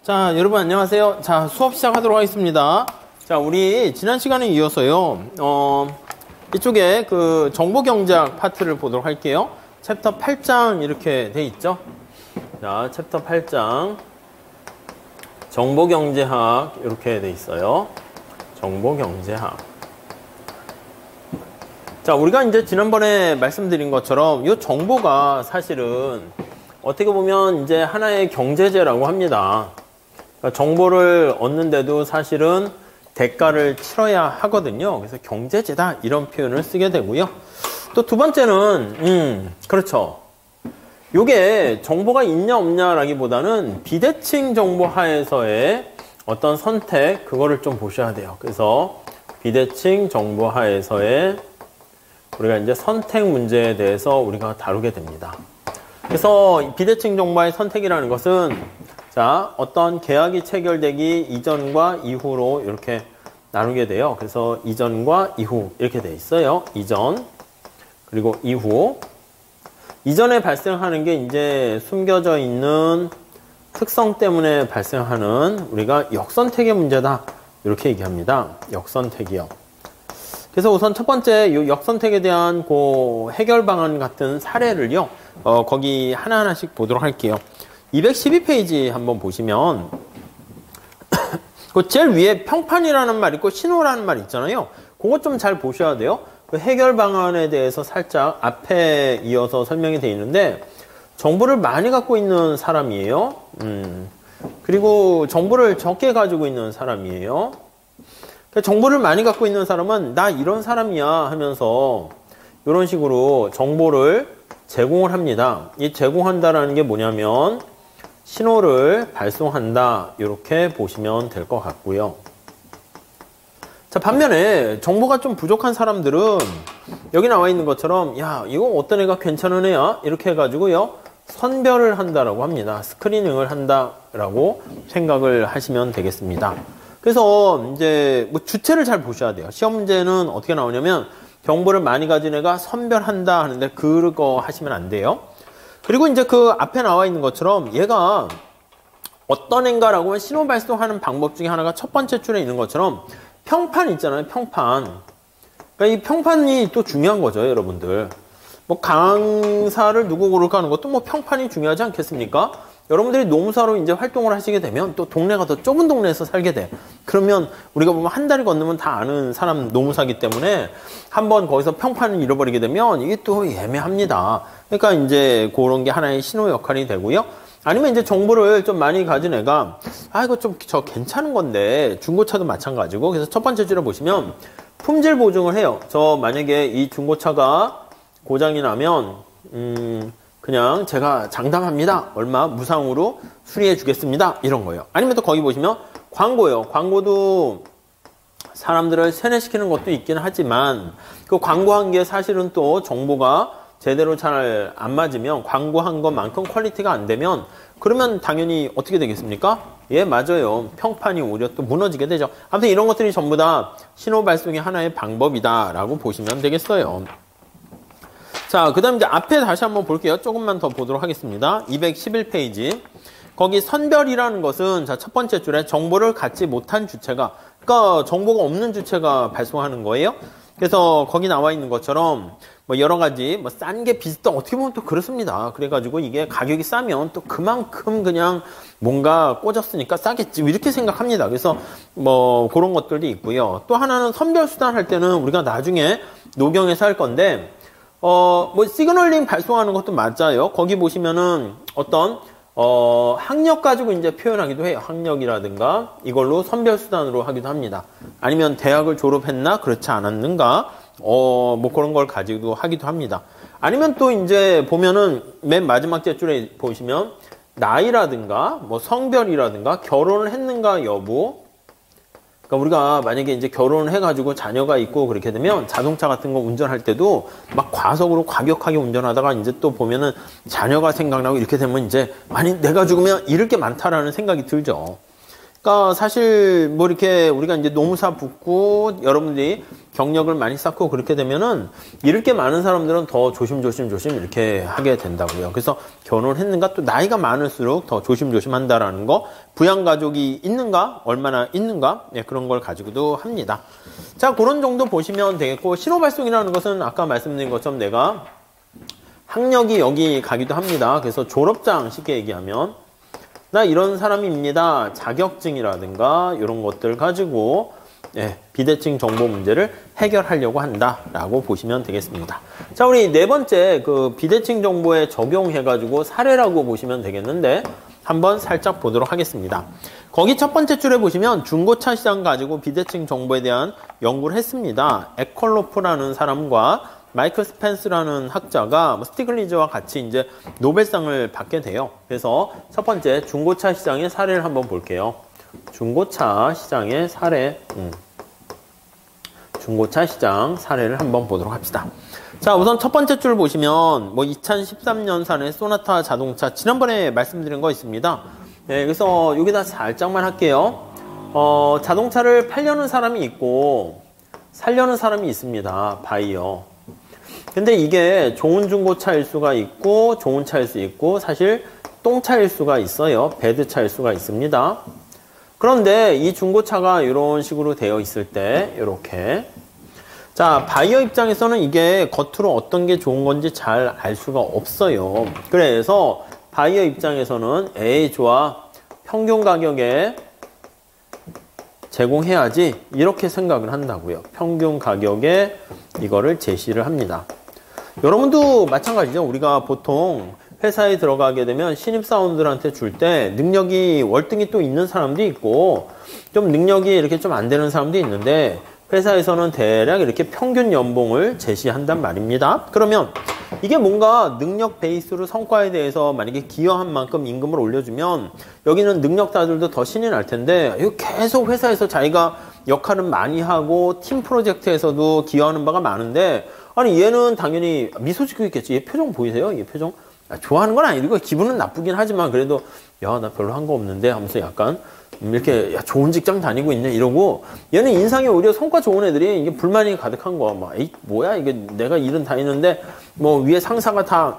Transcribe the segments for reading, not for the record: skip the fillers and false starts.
자, 여러분 안녕하세요. 자, 수업 시작하도록 하겠습니다. 자, 우리 지난 시간에 이어서요. 이쪽에 그 정보경제학 파트를 보도록 할게요. 챕터 8장 이렇게 돼 있죠. 자, 챕터 8장 정보경제학 이렇게 돼 있어요. 정보경제학. 자, 우리가 이제 지난번에 말씀드린 것처럼 이 정보가 사실은 어떻게 보면 이제 하나의 경제제라고 합니다. 그러니까 정보를 얻는데도 사실은 대가를 치러야 하거든요. 그래서 경제제다 이런 표현을 쓰게 되고요. 또 두 번째는 그렇죠. 요게 정보가 있냐 없냐라기보다는 비대칭 정보 하에서의 어떤 선택 그거를 좀 보셔야 돼요. 그래서 비대칭 정보 하에서의 우리가 이제 선택 문제에 대해서 우리가 다루게 됩니다. 그래서 비대칭 정보의 선택이라는 것은 자, 어떤 계약이 체결되기 이전과 이후로 이렇게 나누게 돼요. 그래서 이전과 이후 이렇게 돼 있어요. 이전 그리고 이후. 이전에 발생하는 게 이제 숨겨져 있는 특성 때문에 발생하는 우리가 역선택의 문제다. 이렇게 얘기합니다. 역선택이요. 그래서 우선 첫 번째 이 역선택에 대한 그 해결 방안 같은 사례를요. 거기 하나하나씩 보도록 할게요. 212페이지 한번 보시면 그 제일 위에 평판이라는 말 있고 신호라는 말 있잖아요. 그것 좀 잘 보셔야 돼요. 그 해결 방안에 대해서 살짝 앞에 이어서 설명이 되어 있는데 정보를 많이 갖고 있는 사람이에요. 그리고 정보를 적게 가지고 있는 사람이에요. 정보를 많이 갖고 있는 사람은 나 이런 사람이야 하면서 이런 식으로 정보를 제공을 합니다. 이 제공한다라는 게 뭐냐면 신호를 발송한다 이렇게 보시면 될 것 같고요. 자, 반면에 정보가 좀 부족한 사람들은 여기 나와 있는 것처럼 야 이거 어떤 애가 괜찮은 애야 이렇게 해가지고요 선별을 한다라고 합니다. 스크리닝을 한다라고 생각을 하시면 되겠습니다. 그래서 이제 뭐 주체를 잘 보셔야 돼요. 시험 문제는 어떻게 나오냐면 정보를 많이 가진 애가 선별한다 하는데 그거 하시면 안 돼요. 그리고 이제 그 앞에 나와 있는 것처럼 얘가 어떤 애인가라고 하면 신호 발송하는 방법 중에 하나가 첫 번째 줄에 있는 것처럼 평판 있잖아요. 평판. 그러니까 이 평판이 또 중요한 거죠, 여러분들. 뭐 강사를 누구 고를까 하는 것도 뭐 평판이 중요하지 않겠습니까? 여러분들이 노무사로 이제 활동을 하시게 되면 또 동네가 더 좁은 동네에서 살게 돼. 그러면 우리가 보면 한 다리 건너면 다 아는 사람 노무사기 때문에 한번 거기서 평판을 잃어버리게 되면 이게 또 애매합니다. 그러니까 이제 그런 게 하나의 신호 역할이 되고요. 아니면 이제 정보를 좀 많이 가진 애가 아 이거 좀 저 괜찮은 건데 중고차도 마찬가지고 그래서 첫 번째 줄에 보시면 품질 보증을 해요. 저 만약에 이 중고차가 고장이 나면 그냥 제가 장담합니다. 얼마 무상으로 수리해 주겠습니다. 이런 거예요. 아니면 또 거기 보시면 광고예요. 광고도 사람들을 세뇌시키는 것도 있긴 하지만 그 광고한 게 사실은 또 정보가 제대로 잘 안 맞으면 광고한 것만큼 퀄리티가 안 되면 그러면 당연히 어떻게 되겠습니까? 예, 맞아요. 평판이 오히려 또 무너지게 되죠. 아무튼 이런 것들이 전부 다 신호 발송의 하나의 방법이다라고 보시면 되겠어요. 자, 그 다음 이제 앞에 다시 한번 볼게요. 조금만 더 보도록 하겠습니다. 211페이지. 거기 선별이라는 것은 자, 첫 번째 줄에 정보를 갖지 못한 주체가, 그러니까 정보가 없는 주체가 발송하는 거예요. 그래서 거기 나와 있는 것처럼 뭐 여러 가지 뭐 싼 게 비슷한 어떻게 보면 또 그렇습니다. 그래가지고 이게 가격이 싸면 또 그만큼 그냥 뭔가 꽂았으니까 싸겠지 이렇게 생각합니다. 그래서 뭐 그런 것들도 있고요. 또 하나는 선별수단 할 때는 우리가 나중에 녹용해서 할 건데 뭐 시그널링 발송하는 것도 맞아요. 거기 보시면은 어떤 학력 가지고 이제 표현하기도 해요. 학력이라든가 이걸로 선별수단으로 하기도 합니다. 아니면 대학을 졸업했나 그렇지 않았는가 뭐 그런 걸 가지고 하기도 합니다. 아니면 또 이제 보면은 맨 마지막 줄에 보시면 나이라든가 뭐 성별이라든가 결혼을 했는가 여부. 그러니까 우리가 만약에 이제 결혼을 해가지고 자녀가 있고 그렇게 되면 자동차 같은 거 운전할 때도 막 과속으로 과격하게 운전하다가 이제 또 보면은 자녀가 생각나고 이렇게 되면 이제 아니 내가 죽으면 잃을 게 많다라는 생각이 들죠. 그러니까 사실 뭐 이렇게 우리가 이제 노무사 붙고 여러분들이 경력을 많이 쌓고 그렇게 되면은 잃을 게 많은 사람들은 더 조심조심 이렇게 하게 된다고요. 그래서 결혼했는가 또 나이가 많을수록 더 조심조심 한다라는 거, 부양가족이 있는가, 얼마나 있는가, 네, 그런 걸 가지고도 합니다. 자, 그런 정도 보시면 되겠고, 신호발송이라는 것은 아까 말씀드린 것처럼 내가 학력이 여기 가기도 합니다. 그래서 졸업장 쉽게 얘기하면 나 이런 사람입니다. 자격증이라든가 이런 것들 가지고 비대칭 정보 문제를 해결하려고 한다라고 보시면 되겠습니다. 자, 우리 네 번째 그 비대칭 정보에 적용해가지고 사례라고 보시면 되겠는데 한번 살짝 보도록 하겠습니다. 거기 첫 번째 줄에 보시면 중고차 시장 가지고 비대칭 정보에 대한 연구를 했습니다. 에컬로프라는 사람과 마이클 스펜스라는 학자가 스티글리즈와 같이 이제 노벨상을 받게 돼요. 그래서 첫 번째 중고차 시장의 사례를 한번 볼게요. 중고차 시장의 사례, 중고차 시장 사례를 한번 보도록 합시다. 자, 우선 첫 번째 줄 보시면 뭐 2013년산의 소나타 자동차 지난번에 말씀드린 거 있습니다. 네, 그래서 여기다 살짝만 할게요. 자동차를 팔려는 사람이 있고 살려는 사람이 있습니다. 바이어. 근데 이게 좋은 중고차일 수가 있고 좋은 차일 수 있고 사실 똥차일 수가 있어요. 배드차일 수가 있습니다. 그런데 이 중고차가 이런 식으로 되어 있을 때 이렇게 자, 바이어 입장에서는 이게 겉으로 어떤 게 좋은 건지 잘 알 수가 없어요. 그래서 바이어 입장에서는 에이 좋아, 평균 가격에 제공해야지 이렇게 생각을 한다고요. 평균 가격에 이거를 제시를 합니다. 여러분도 마찬가지죠. 우리가 보통 회사에 들어가게 되면 신입사원들한테 줄 때 능력이 월등히 또 있는 사람도 있고 좀 능력이 이렇게 좀 안 되는 사람도 있는데 회사에서는 대략 이렇게 평균 연봉을 제시한단 말입니다. 그러면 이게 뭔가 능력 베이스로 성과에 대해서 만약에 기여한 만큼 임금을 올려주면 여기는 능력자들도 더 신이 날 텐데 이거 계속 회사에서 자기가 역할은 많이 하고 팀 프로젝트에서도 기여하는 바가 많은데 아니 얘는 당연히 미소 짓고 있겠지. 얘 표정 보이세요? 얘 표정 좋아하는 건 아니고 기분은 나쁘긴 하지만 그래도 야 나 별로 한 거 없는데 하면서 약간 이렇게 야, 좋은 직장 다니고 있네 이러고 얘는 인상이 오히려 성과 좋은 애들이 이게 불만이 가득한 거야. 막 에이 뭐야 이게 내가 일은 다 했는데 뭐 위에 상사가 다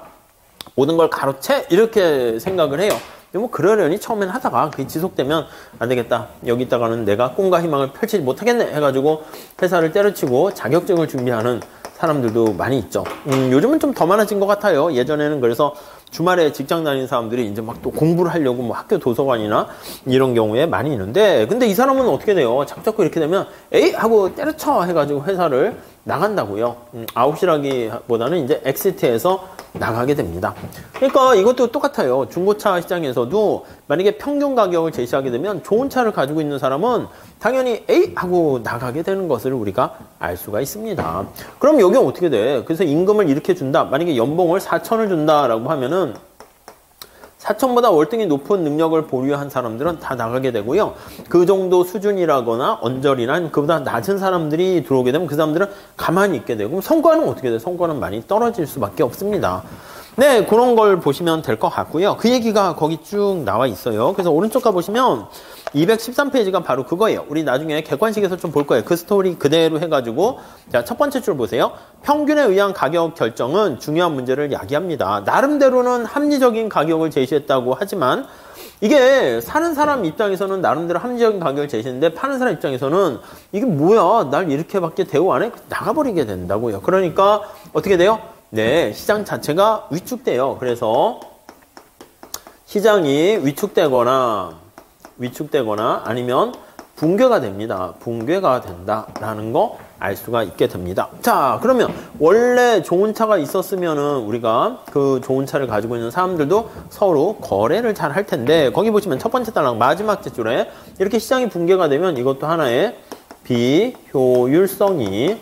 모든 걸 가로채 이렇게 생각을 해요. 뭐 그러려니 처음엔 하다가 그게 지속되면 안 되겠다. 여기다가는 내가 꿈과 희망을 펼치지 못하겠네 해가지고 회사를 때려치고 자격증을 준비하는 사람들도 많이 있죠. 요즘은 좀 더 많아진 것 같아요. 예전에는 그래서 주말에 직장 다니는 사람들이 이제 막 또 공부를 하려고 뭐 학교 도서관이나 이런 경우에 많이 있는데 근데 이 사람은 어떻게 돼요? 자꾸 이렇게 되면 에이 하고 때려쳐 해가지고 회사를 나간다고요. 아웃이라기보다는 이제 엑시트에서 나가게 됩니다. 그러니까 이것도 똑같아요. 중고차 시장에서도 만약에 평균 가격을 제시하게 되면 좋은 차를 가지고 있는 사람은 당연히 에이 하고 나가게 되는 것을 우리가 알 수가 있습니다. 그럼 여기 어떻게 돼? 그래서 임금을 이렇게 준다. 만약에 연봉을 4천을 준다라고 하면은 4천보다 월등히 높은 능력을 보유한 사람들은 다 나가게 되고요. 그 정도 수준이라거나 언저리나 그보다 낮은 사람들이 들어오게 되면 그 사람들은 가만히 있게 되고 성과는 어떻게 돼요? 성과는 많이 떨어질 수밖에 없습니다. 네, 그런 걸 보시면 될 것 같고요. 그 얘기가 거기 쭉 나와 있어요. 그래서 오른쪽 가보시면 213페이지가 바로 그거예요. 우리 나중에 객관식에서 좀 볼 거예요. 그 스토리 그대로 해가지고 자, 첫 번째 줄 보세요. 평균에 의한 가격 결정은 중요한 문제를 야기합니다. 나름대로는 합리적인 가격을 제시했다고 하지만 이게 사는 사람 입장에서는 나름대로 합리적인 가격을 제시했는데 파는 사람 입장에서는 이게 뭐야 날 이렇게밖에 대우 안 해? 나가버리게 된다고요. 그러니까 어떻게 돼요? 네, 시장 자체가 위축돼요. 그래서 시장이 위축되거나 아니면 붕괴가 됩니다. 붕괴가 된다라는 거 알 수가 있게 됩니다. 자, 그러면 원래 좋은 차가 있었으면은 우리가 그 좋은 차를 가지고 있는 사람들도 서로 거래를 잘 할 텐데 거기 보시면 첫 번째 단락 마지막 줄에 이렇게 시장이 붕괴가 되면 이것도 하나의 비효율성이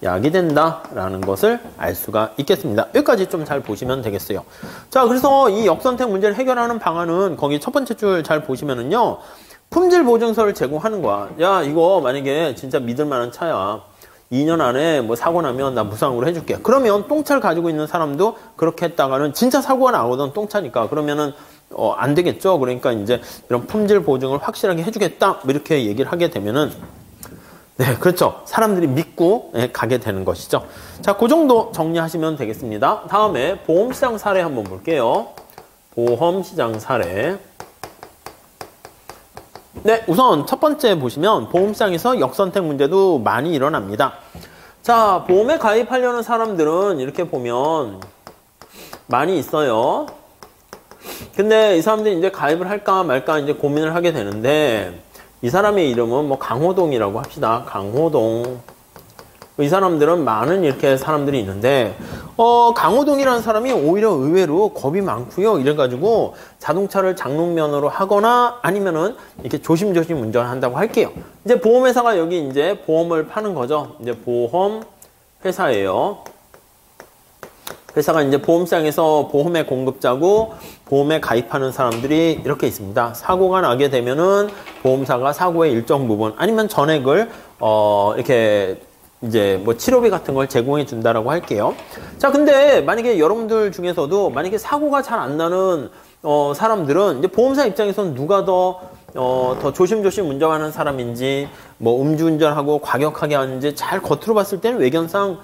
야기된다라는 것을 알 수가 있겠습니다. 여기까지 좀 잘 보시면 되겠어요. 자, 그래서 이 역선택 문제를 해결하는 방안은 거기 첫 번째 줄 잘 보시면은요. 품질 보증서를 제공하는 거야. 야, 이거 만약에 진짜 믿을 만한 차야. 2년 안에 뭐 사고 나면 나 무상으로 해줄게. 그러면 똥차를 가지고 있는 사람도 그렇게 했다가는 진짜 사고가 나거든 똥차니까. 그러면은 안 되겠죠. 그러니까 이제 이런 품질 보증을 확실하게 해주겠다. 뭐 이렇게 얘기를 하게 되면은, 네, 그렇죠. 사람들이 믿고 가게 되는 것이죠. 자, 그 정도 정리하시면 되겠습니다. 다음에 보험시장 사례 한번 볼게요. 보험시장 사례. 네, 우선 첫 번째 보시면 보험시장에서 역선택 문제도 많이 일어납니다. 자, 보험에 가입하려는 사람들은 이렇게 보면 많이 있어요. 근데 이 사람들이 이제 가입을 할까 말까 이제 고민을 하게 되는데, 이 사람의 이름은 뭐 강호동이라고 합시다. 강호동. 이 사람들은 많은 이렇게 사람들이 있는데, 강호동이라는 사람이 오히려 의외로 겁이 많고요. 이래가지고 자동차를 장롱면허로 하거나 아니면은 이렇게 조심조심 운전을 한다고 할게요. 이제 보험회사가 여기 이제 보험을 파는 거죠. 이제 보험 회사예요. 회사가 이제 보험시장에서 보험의 공급자고 보험에 가입하는 사람들이 이렇게 있습니다. 사고가 나게 되면은 보험사가 사고의 일정 부분 아니면 전액을 이렇게 이제 뭐 치료비 같은 걸 제공해 준다라고 할게요. 자, 근데 만약에 여러분들 중에서도 만약에 사고가 잘 안 나는 사람들은 이제 보험사 입장에서는 누가 더 조심조심 운전하는 사람인지 뭐 음주운전하고 과격하게 하는지 잘 겉으로 봤을 때는 외견상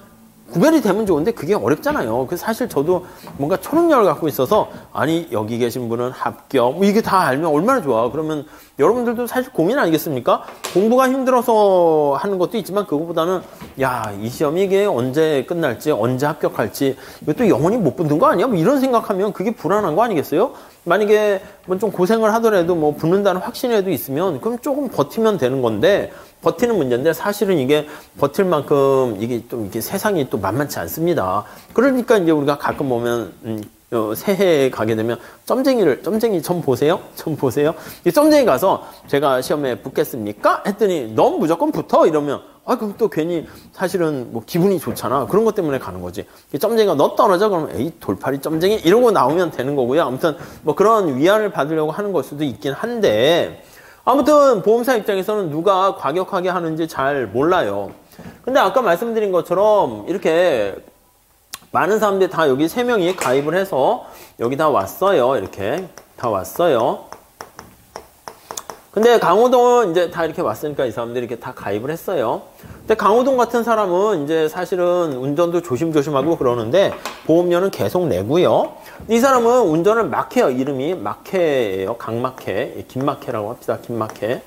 구별이 되면 좋은데 그게 어렵잖아요. 그래서 사실 저도 뭔가 초능력을 갖고 있어서 아니 여기 계신 분은 합격 뭐 이게 다 알면 얼마나 좋아. 그러면 여러분들도 사실 고민 아니겠습니까? 공부가 힘들어서 하는 것도 있지만 그거보다는 야, 이 시험이 이게 언제 끝날지 언제 합격할지 이것도 영원히 못 붙는 거 아니야? 뭐 이런 생각하면 그게 불안한 거 아니겠어요? 만약에 뭐 좀 고생을 하더라도 뭐 붙는다는 확신이라도 있으면 그럼 조금 버티면 되는 건데 버티는 문제인데 사실은 이게 버틸 만큼 이게 좀 이게 세상이 또 만만치 않습니다. 그러니까 이제 우리가 가끔 보면 새해에 가게 되면 점쟁이 점 보세요? 이 점쟁이 가서 제가 시험에 붙겠습니까? 했더니 넌 무조건 붙어 이러면 그럼 또 괜히 사실은 뭐 기분이 좋잖아. 그런 것 때문에 가는 거지. 이 점쟁이가 너 떨어져? 그러면 에이 돌팔이 점쟁이 이러고 나오면 되는 거고요. 아무튼 뭐 그런 위안을 받으려고 하는 걸 수도 있긴 한데 아무튼 보험사 입장에서는 누가 과격하게 하는지 잘 몰라요. 근데 아까 말씀드린 것처럼 이렇게 많은 사람들이 다 여기 3명이 가입을 해서 여기 다 왔어요. 이렇게 다 왔어요. 근데 강호동은 이제 다 이렇게 왔으니까 이 사람들이 이렇게 다 가입을 했어요. 근데 강호동 같은 사람은 이제 사실은 운전도 조심조심하고 그러는데 보험료는 계속 내고요. 이 사람은 운전을 막 해요. 이름이 막해예요. 강막해. 김막해라고 합시다. 김막해.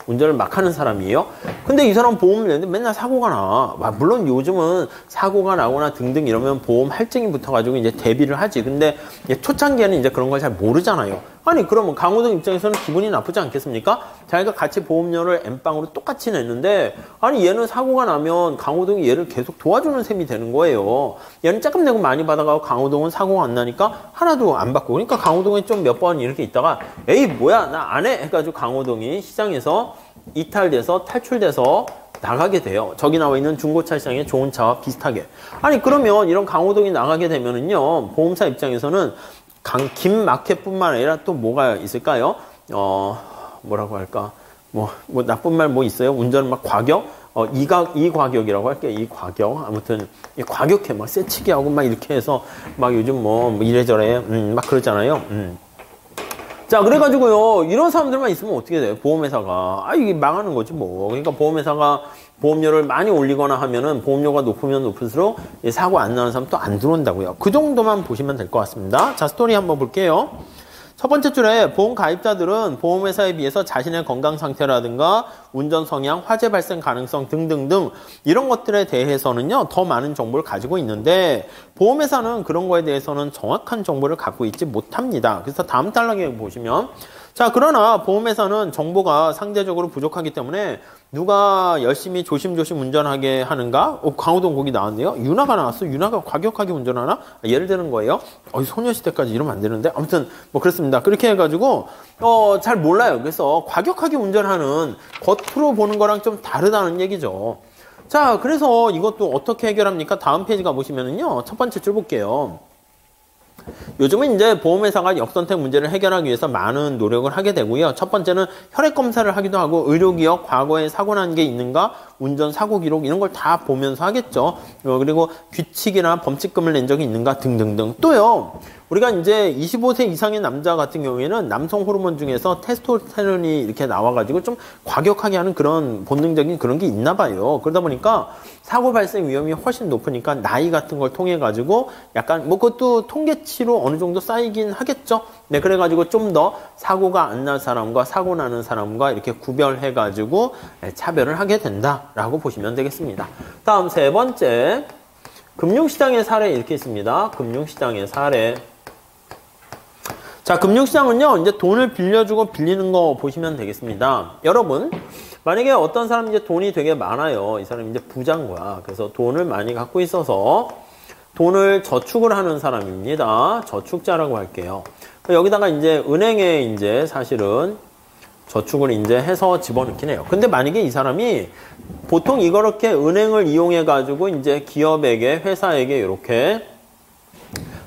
운전을 막 하는 사람이에요. 근데 이 사람 보험을 내는데 맨날 사고가 나. 물론 요즘은 사고가 나거나 등등 이러면 보험 할증이 붙어가지고 이제 대비를 하지. 근데 초창기에는 이제 그런 걸 잘 모르잖아요. 아니, 그러면 강호동 입장에서는 기분이 나쁘지 않겠습니까? 자기가 같이 보험료를 N빵으로 똑같이 냈는데, 아니, 얘는 사고가 나면 강호동이 얘를 계속 도와주는 셈이 되는 거예요. 얘는 조금 내고 많이 받아가고 강호동은 사고가 안 나니까 하나도 안 받고. 그러니까 강호동이 좀 몇 번 이렇게 있다가, 에이, 뭐야, 나 안 해! 해가지고 강호동이 시장에서 이탈돼서 탈출돼서 나가게 돼요. 저기 나와 있는 중고차 시장의 좋은 차와 비슷하게. 아니, 그러면 이런 강호동이 나가게 되면은요, 보험사 입장에서는 김마켓뿐만 아니라 또 뭐가 있을까요? 뭐라고 할까? 뭐 나쁜 말 뭐 있어요? 운전 막 과격? 이과격이라고 할게요. 이과격. 아무튼, 과격해. 막 세치기 하고 막 이렇게 해서 막 요즘 뭐 이래저래, 막 그러잖아요. 자, 그래가지고요, 이런 사람들만 있으면 어떻게 돼요? 보험회사가. 이게 망하는 거지, 뭐. 그러니까 보험회사가 보험료를 많이 올리거나 하면은 보험료가 높으면 높을수록 사고 안 나는 사람 또 안 들어온다고요. 그 정도만 보시면 될 것 같습니다. 자, 스토리 한번 볼게요. 첫 번째 줄에 보험 가입자들은 보험회사에 비해서 자신의 건강 상태라든가 운전 성향, 화재 발생 가능성 등등등 이런 것들에 대해서는요, 더 많은 정보를 가지고 있는데 보험회사는 그런 거에 대해서는 정확한 정보를 갖고 있지 못합니다. 그래서 다음 단락에 보시면 자, 그러나 보험회사는 정보가 상대적으로 부족하기 때문에 누가 열심히 조심조심 운전하게 하는가? 강호동 거기 나왔네요. 윤아가 나왔어. 윤아가 과격하게 운전하나? 예를 드는 거예요. 소녀시대까지 이러면 안 되는데. 아무튼 뭐 그렇습니다. 그렇게 해가지고 잘 몰라요. 그래서 과격하게 운전하는 겉으로 보는 거랑 좀 다르다는 얘기죠. 자, 그래서 이것도 어떻게 해결합니까? 다음 페이지 가보시면은요. 첫 번째 줄 볼게요. 요즘은 이제 보험회사가 역선택 문제를 해결하기 위해서 많은 노력을 하게 되고요. 첫 번째는 혈액 검사를 하기도 하고 의료기억 과거에 사고 난 게 있는가, 운전 사고 기록 이런 걸 다 보면서 하겠죠. 그리고 규칙이나 범칙금을 낸 적이 있는가 등등등. 또요. 우리가 이제 25세 이상의 남자 같은 경우에는 남성 호르몬 중에서 테스토스테론이 이렇게 나와가지고 좀 과격하게 하는 그런 본능적인 그런 게 있나 봐요. 그러다 보니까 사고 발생 위험이 훨씬 높으니까 나이 같은 걸 통해 가지고 약간 뭐 그것도 통계치로 어느 정도 쌓이긴 하겠죠. 네, 그래가지고 좀 더 사고가 안 날 사람과 사고 나는 사람과 이렇게 구별해 가지고 차별을 하게 된다라고 보시면 되겠습니다. 다음 세 번째, 금융시장의 사례 이렇게 있습니다. 금융시장의 사례. 자, 금융시장은요, 이제 돈을 빌려주고 빌리는 거 보시면 되겠습니다. 여러분, 만약에 어떤 사람이 이제 돈이 되게 많아요. 이 사람이 이제 부자인 거야. 그래서 돈을 많이 갖고 있어서 돈을 저축을 하는 사람입니다. 저축자라고 할게요. 여기다가 이제 은행에 이제 사실은 저축을 이제 해서 집어넣긴 해요. 근데 만약에 이 사람이 보통 이렇게 은행을 이용해 가지고 이제 기업에게, 회사에게 이렇게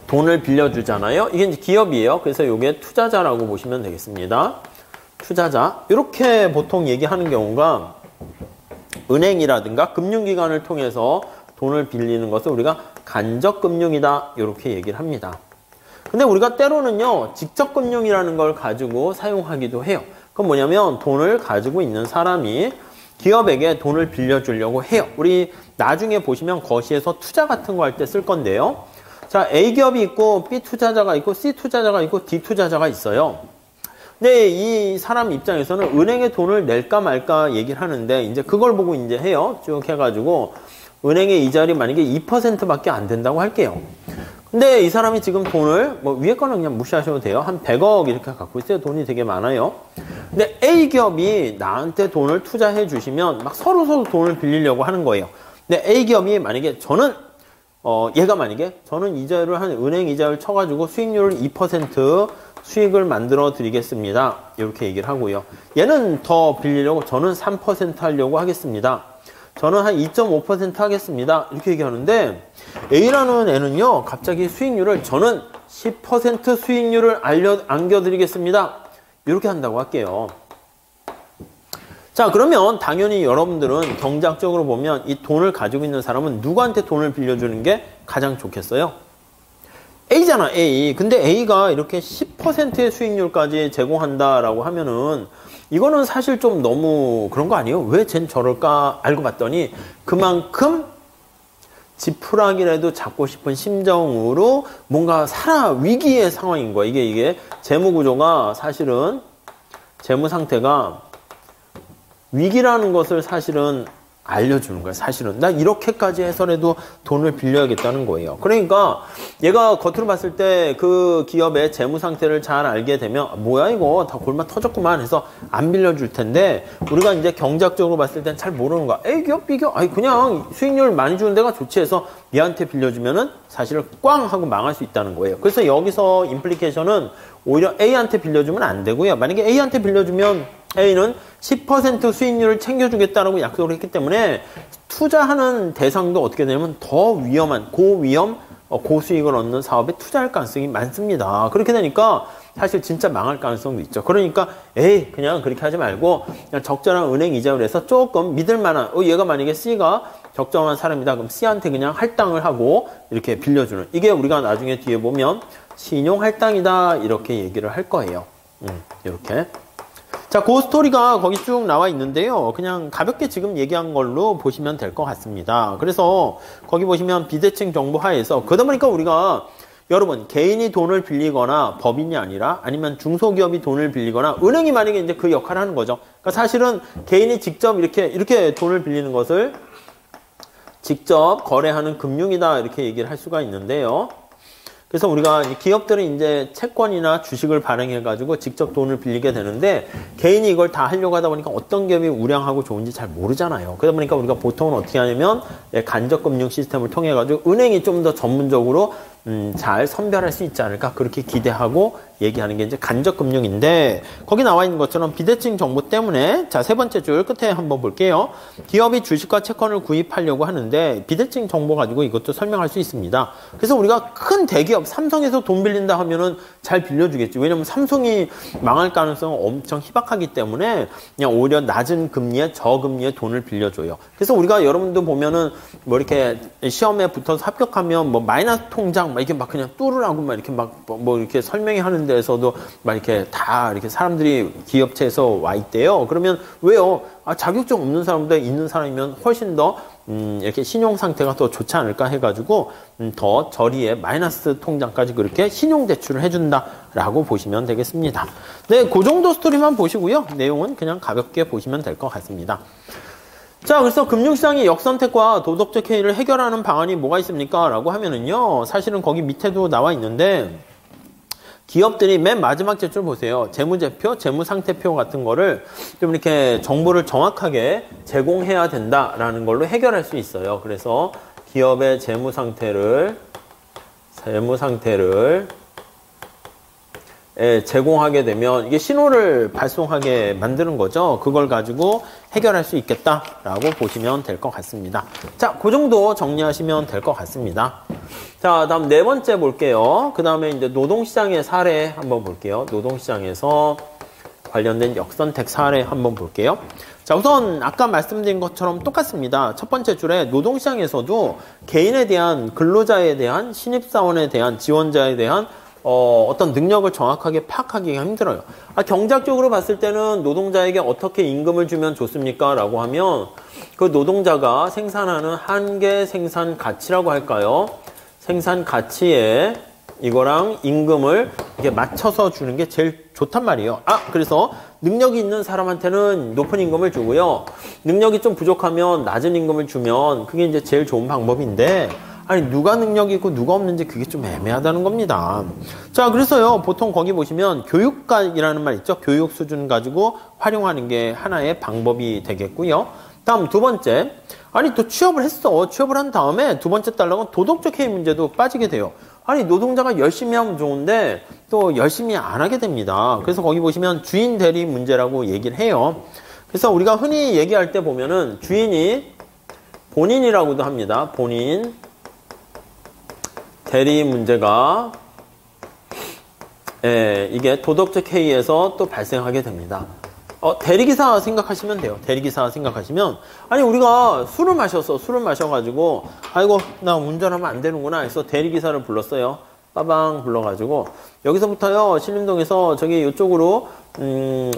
돈을 빌려주잖아요. 이게 이제 기업이에요. 그래서 이게 투자자라고 보시면 되겠습니다. 투자자. 이렇게 보통 얘기하는 경우가 은행이라든가 금융기관을 통해서 돈을 빌리는 것을 우리가 간접금융이다. 이렇게 얘기를 합니다. 근데 우리가 때로는요, 직접금융이라는 걸 가지고 사용하기도 해요. 그건 뭐냐면 돈을 가지고 있는 사람이 기업에게 돈을 빌려주려고 해요. 우리 나중에 보시면 거시에서 투자 같은 거 할 때 쓸 건데요. 자, A기업이 있고 B 투자자가 있고 C 투자자가 있고 D 투자자가 있어요. 근데 이 사람 입장에서는 은행에 돈을 낼까 말까 얘기를 하는데 이제 그걸 보고 이제 해요. 쭉 해가지고 은행의 이자율이 만약에 2%밖에 안 된다고 할게요. 근데 이 사람이 지금 돈을 뭐 위에 거는 그냥 무시하셔도 돼요. 한 100억 이렇게 갖고 있어요. 돈이 되게 많아요. 근데 A기업이 나한테 돈을 투자해 주시면 막 서로 돈을 빌리려고 하는 거예요. 근데 A기업이 만약에 얘가 만약에 저는 이자율을 한 은행 이자율 쳐가지고 수익률을 2% 수익을 만들어 드리겠습니다. 이렇게 얘기를 하고요. 얘는 더 빌리려고 저는 3% 하려고 하겠습니다. 저는 한 2.5% 하겠습니다. 이렇게 얘기하는데 A라는 애는요, 갑자기 수익률을 저는 10% 수익률을 안겨드리겠습니다. 이렇게 한다고 할게요. 자, 그러면 당연히 여러분들은 경제학적으로 보면 이 돈을 가지고 있는 사람은 누구한테 돈을 빌려주는 게 가장 좋겠어요? A잖아, A. 근데 A가 이렇게 10%의 수익률까지 제공한다라고 하면은 이거는 사실 좀 너무 그런 거 아니에요? 왜 쟨 저럴까 알고 봤더니 그만큼 지푸라기라도 잡고 싶은 심정으로 뭔가 위기의 상황인 거야. 이게 재무 구조가 사실은 재무 상태가 위기라는 것을 사실은 알려주는 거야. 사실은 나 이렇게까지 해서라도 돈을 빌려야겠다는 거예요. 그러니까 얘가 겉으로 봤을 때 그 기업의 재무 상태를 잘 알게 되면 뭐야 이거 다 골마 터졌구만 해서 안 빌려줄 텐데 우리가 이제 경제학적으로 봤을 땐 잘 모르는 거야. A기업 B기업 아니 그냥 수익률 많이 주는 데가 좋지 해서 얘한테 빌려주면은 사실은 꽝 하고 망할 수 있다는 거예요. 그래서 여기서 임플리케이션은 오히려 A한테 빌려주면 안 되고요. 만약에 A한테 빌려주면 A는 10% 수익률을 챙겨주겠다라고 약속을 했기 때문에 투자하는 대상도 어떻게 되냐면 더 위험한 고위험, 고수익을 얻는 사업에 투자할 가능성이 많습니다. 그렇게 되니까 사실 진짜 망할 가능성도 있죠. 그러니까 그냥 그렇게 하지 말고 그냥 적절한 은행 이자율에서 조금 믿을 만한 얘가 만약에 C가 적정한 사람이다. 그럼 C한테 그냥 할당을 하고 이렇게 빌려주는 이게 우리가 나중에 뒤에 보면 신용 할당이다 이렇게 얘기를 할 거예요. 이렇게. 자, 그 스토리가 거기 쭉 나와 있는데요. 그냥 가볍게 지금 얘기한 걸로 보시면 될 것 같습니다. 그래서 거기 보시면 비대칭 정보 하에서 그러다 보니까 우리가 여러분 개인이 돈을 빌리거나 법인이 아니라 아니면 중소기업이 돈을 빌리거나 은행이 만약에 이제 그 역할을 하는 거죠. 그러니까 사실은 개인이 직접 이렇게 돈을 빌리는 것을 직접 거래하는 금융이다 이렇게 얘기를 할 수가 있는데요. 그래서 우리가 기업들은 이제 채권이나 주식을 발행해가지고 직접 돈을 빌리게 되는데 개인이 이걸 다 하려고 하다 보니까 어떤 기업이 우량하고 좋은지 잘 모르잖아요. 그러다 보니까 우리가 보통은 어떻게 하냐면 간접금융 시스템을 통해가지고 은행이 좀 더 전문적으로 잘 선별할 수 있지 않을까 그렇게 기대하고 얘기하는 게 이제 간접금융인데 거기 나와 있는 것처럼 비대칭 정보 때문에 자, 세 번째 줄 끝에 한번 볼게요. 기업이 주식과 채권을 구입하려고 하는데 비대칭 정보 가지고 이것도 설명할 수 있습니다. 그래서 우리가 큰 대기업 삼성에서 돈 빌린다 하면은 잘 빌려주겠지. 왜냐면 삼성이 망할 가능성은 엄청 희박하기 때문에 그냥 오히려 낮은 금리에 저금리에 돈을 빌려줘요. 그래서 우리가 여러분도 보면은 뭐 이렇게 시험에 붙어서 합격하면 뭐 마이너스 통장 막 이렇게 막 그냥 뚫으라고 막 이렇게 막 뭐 이렇게 설명회 하는 데에서도 막 이렇게 다 이렇게 사람들이 기업체에서 와 있대요. 그러면 왜요? 아, 자격증 없는 사람보다 있는 사람이면 훨씬 더 이렇게 신용 상태가 더 좋지 않을까 해가지고 더 저리에 마이너스 통장까지 그렇게 신용 대출을 해준다라고 보시면 되겠습니다. 네, 그 정도 스토리만 보시고요. 내용은 그냥 가볍게 보시면 될 것 같습니다. 자, 그래서 금융시장의 역선택과 도덕적 해이를 해결하는 방안이 뭐가 있습니까? 라고 하면은요, 사실은 거기 밑에도 나와 있는데, 기업들이 맨 마지막 제출 보세요. 재무제표, 재무상태표 같은 거를 좀 이렇게 정보를 정확하게 제공해야 된다라는 걸로 해결할 수 있어요. 그래서 기업의 재무상태를 제공하게 되면 이게 신호를 발송하게 만드는 거죠. 그걸 가지고 해결할 수 있겠다라고 보시면 될 것 같습니다. 자, 그 정도 정리하시면 될 것 같습니다. 자, 다음 네 번째 볼게요. 그 다음에 이제 노동시장의 사례 한번 볼게요. 노동시장에서 관련된 역선택 사례 한번 볼게요. 자, 우선 아까 말씀드린 것처럼 똑같습니다. 첫 번째 줄에 노동시장에서도 개인에 대한 근로자에 대한 신입사원에 대한 지원자에 대한 어떤 능력을 정확하게 파악하기가 힘들어요. 아, 경제학적으로 봤을 때는 노동자에게 어떻게 임금을 주면 좋습니까? 라고 하면 그 노동자가 생산하는 한계 생산 가치라고 할까요? 생산 가치에 이거랑 임금을 이렇게 맞춰서 주는 게 제일 좋단 말이에요. 아, 그래서 능력이 있는 사람한테는 높은 임금을 주고요. 능력이 좀 부족하면 낮은 임금을 주면 그게 이제 제일 좋은 방법인데, 아니, 누가 능력이 있고 누가 없는지 그게 좀 애매하다는 겁니다. 자, 그래서요, 보통 거기 보시면 교육과이라는 말 있죠? 교육 수준 가지고 활용하는 게 하나의 방법이 되겠고요. 다음 두 번째, 아니, 또 취업을 했어. 취업을 한 다음에 두 번째 달락은 도덕적 해이 문제도 빠지게 돼요. 아니, 노동자가 열심히 하면 좋은데 또 열심히 안 하게 됩니다. 그래서 거기 보시면 주인 대리 문제라고 얘기를 해요. 그래서 우리가 흔히 얘기할 때 보면은 주인이 본인이라고도 합니다. 본인 대리 문제가 이게 도덕적 해이에서 또 발생하게 됩니다. 대리기사 생각하시면 돼요. 대리기사 생각하시면, 아니, 우리가 술을 마셔가지고, 아이고, 나 운전하면 안 되는구나 해서 대리기사를 불렀어요. 빠방 불러가지고, 여기서부터요, 신림동에서 저기 이쪽으로,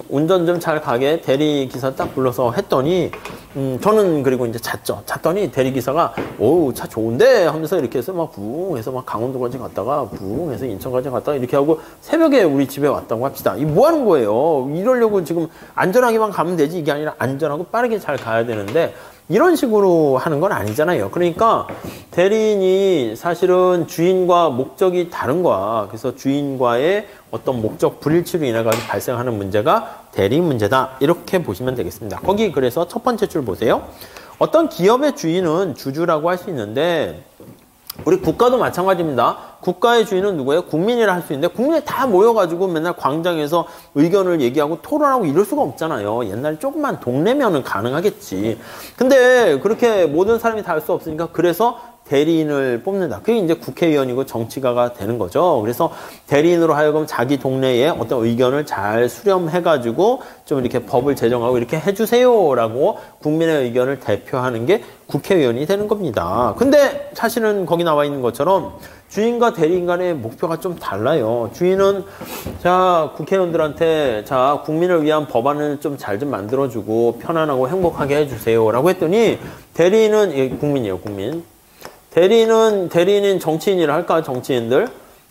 운전 좀 잘 가게 대리기사 딱 불러서 했더니, 저는 그리고 이제 잤더니 대리기사가, 오우, 차 좋은데? 하면서 이렇게 해서 막 부웅 해서 막 강원도까지 갔다가, 부웅 해서 인천까지 갔다가 이렇게 하고, 새벽에 우리 집에 왔다고 합시다. 이 뭐 하는 거예요? 이러려고 지금 안전하게만 가면 되지. 이게 아니라 안전하고 빠르게 잘 가야 되는데, 이런 식으로 하는 건 아니잖아요. 그러니까 대리인이 사실은 주인과 목적이 다른 거야. 그래서 주인과의 어떤 목적 불일치로 인해 가지고 발생하는 문제가 대리 문제다. 이렇게 보시면 되겠습니다. 거기 그래서 첫 번째 줄 보세요. 어떤 기업의 주인은 주주라고 할 수 있는데, 우리 국가도 마찬가지입니다. 국가의 주인은 누구예요? 국민이라 할 수 있는데, 국민이 다 모여가지고 맨날 광장에서 의견을 얘기하고 토론하고 이럴 수가 없잖아요. 옛날에 조금만 동네면은 가능하겠지. 근데 그렇게 모든 사람이 다 할 수 없으니까, 그래서 대리인을 뽑는다. 그게 이제 국회의원이고 정치가가 되는 거죠. 그래서 대리인으로 하여금 자기 동네에 어떤 의견을 잘 수렴해가지고 좀 이렇게 법을 제정하고 이렇게 해주세요라고 국민의 의견을 대표하는 게 국회의원이 되는 겁니다. 근데 사실은 거기 나와 있는 것처럼 주인과 대리인 간의 목표가 좀 달라요. 주인은 자, 국회의원들한테 자, 국민을 위한 법안을 좀 잘 좀 만들어주고 편안하고 행복하게 해주세요라고 했더니 대리인은 국민이에요, 국민. 대리인은 정치인이라 할까, 정치인들?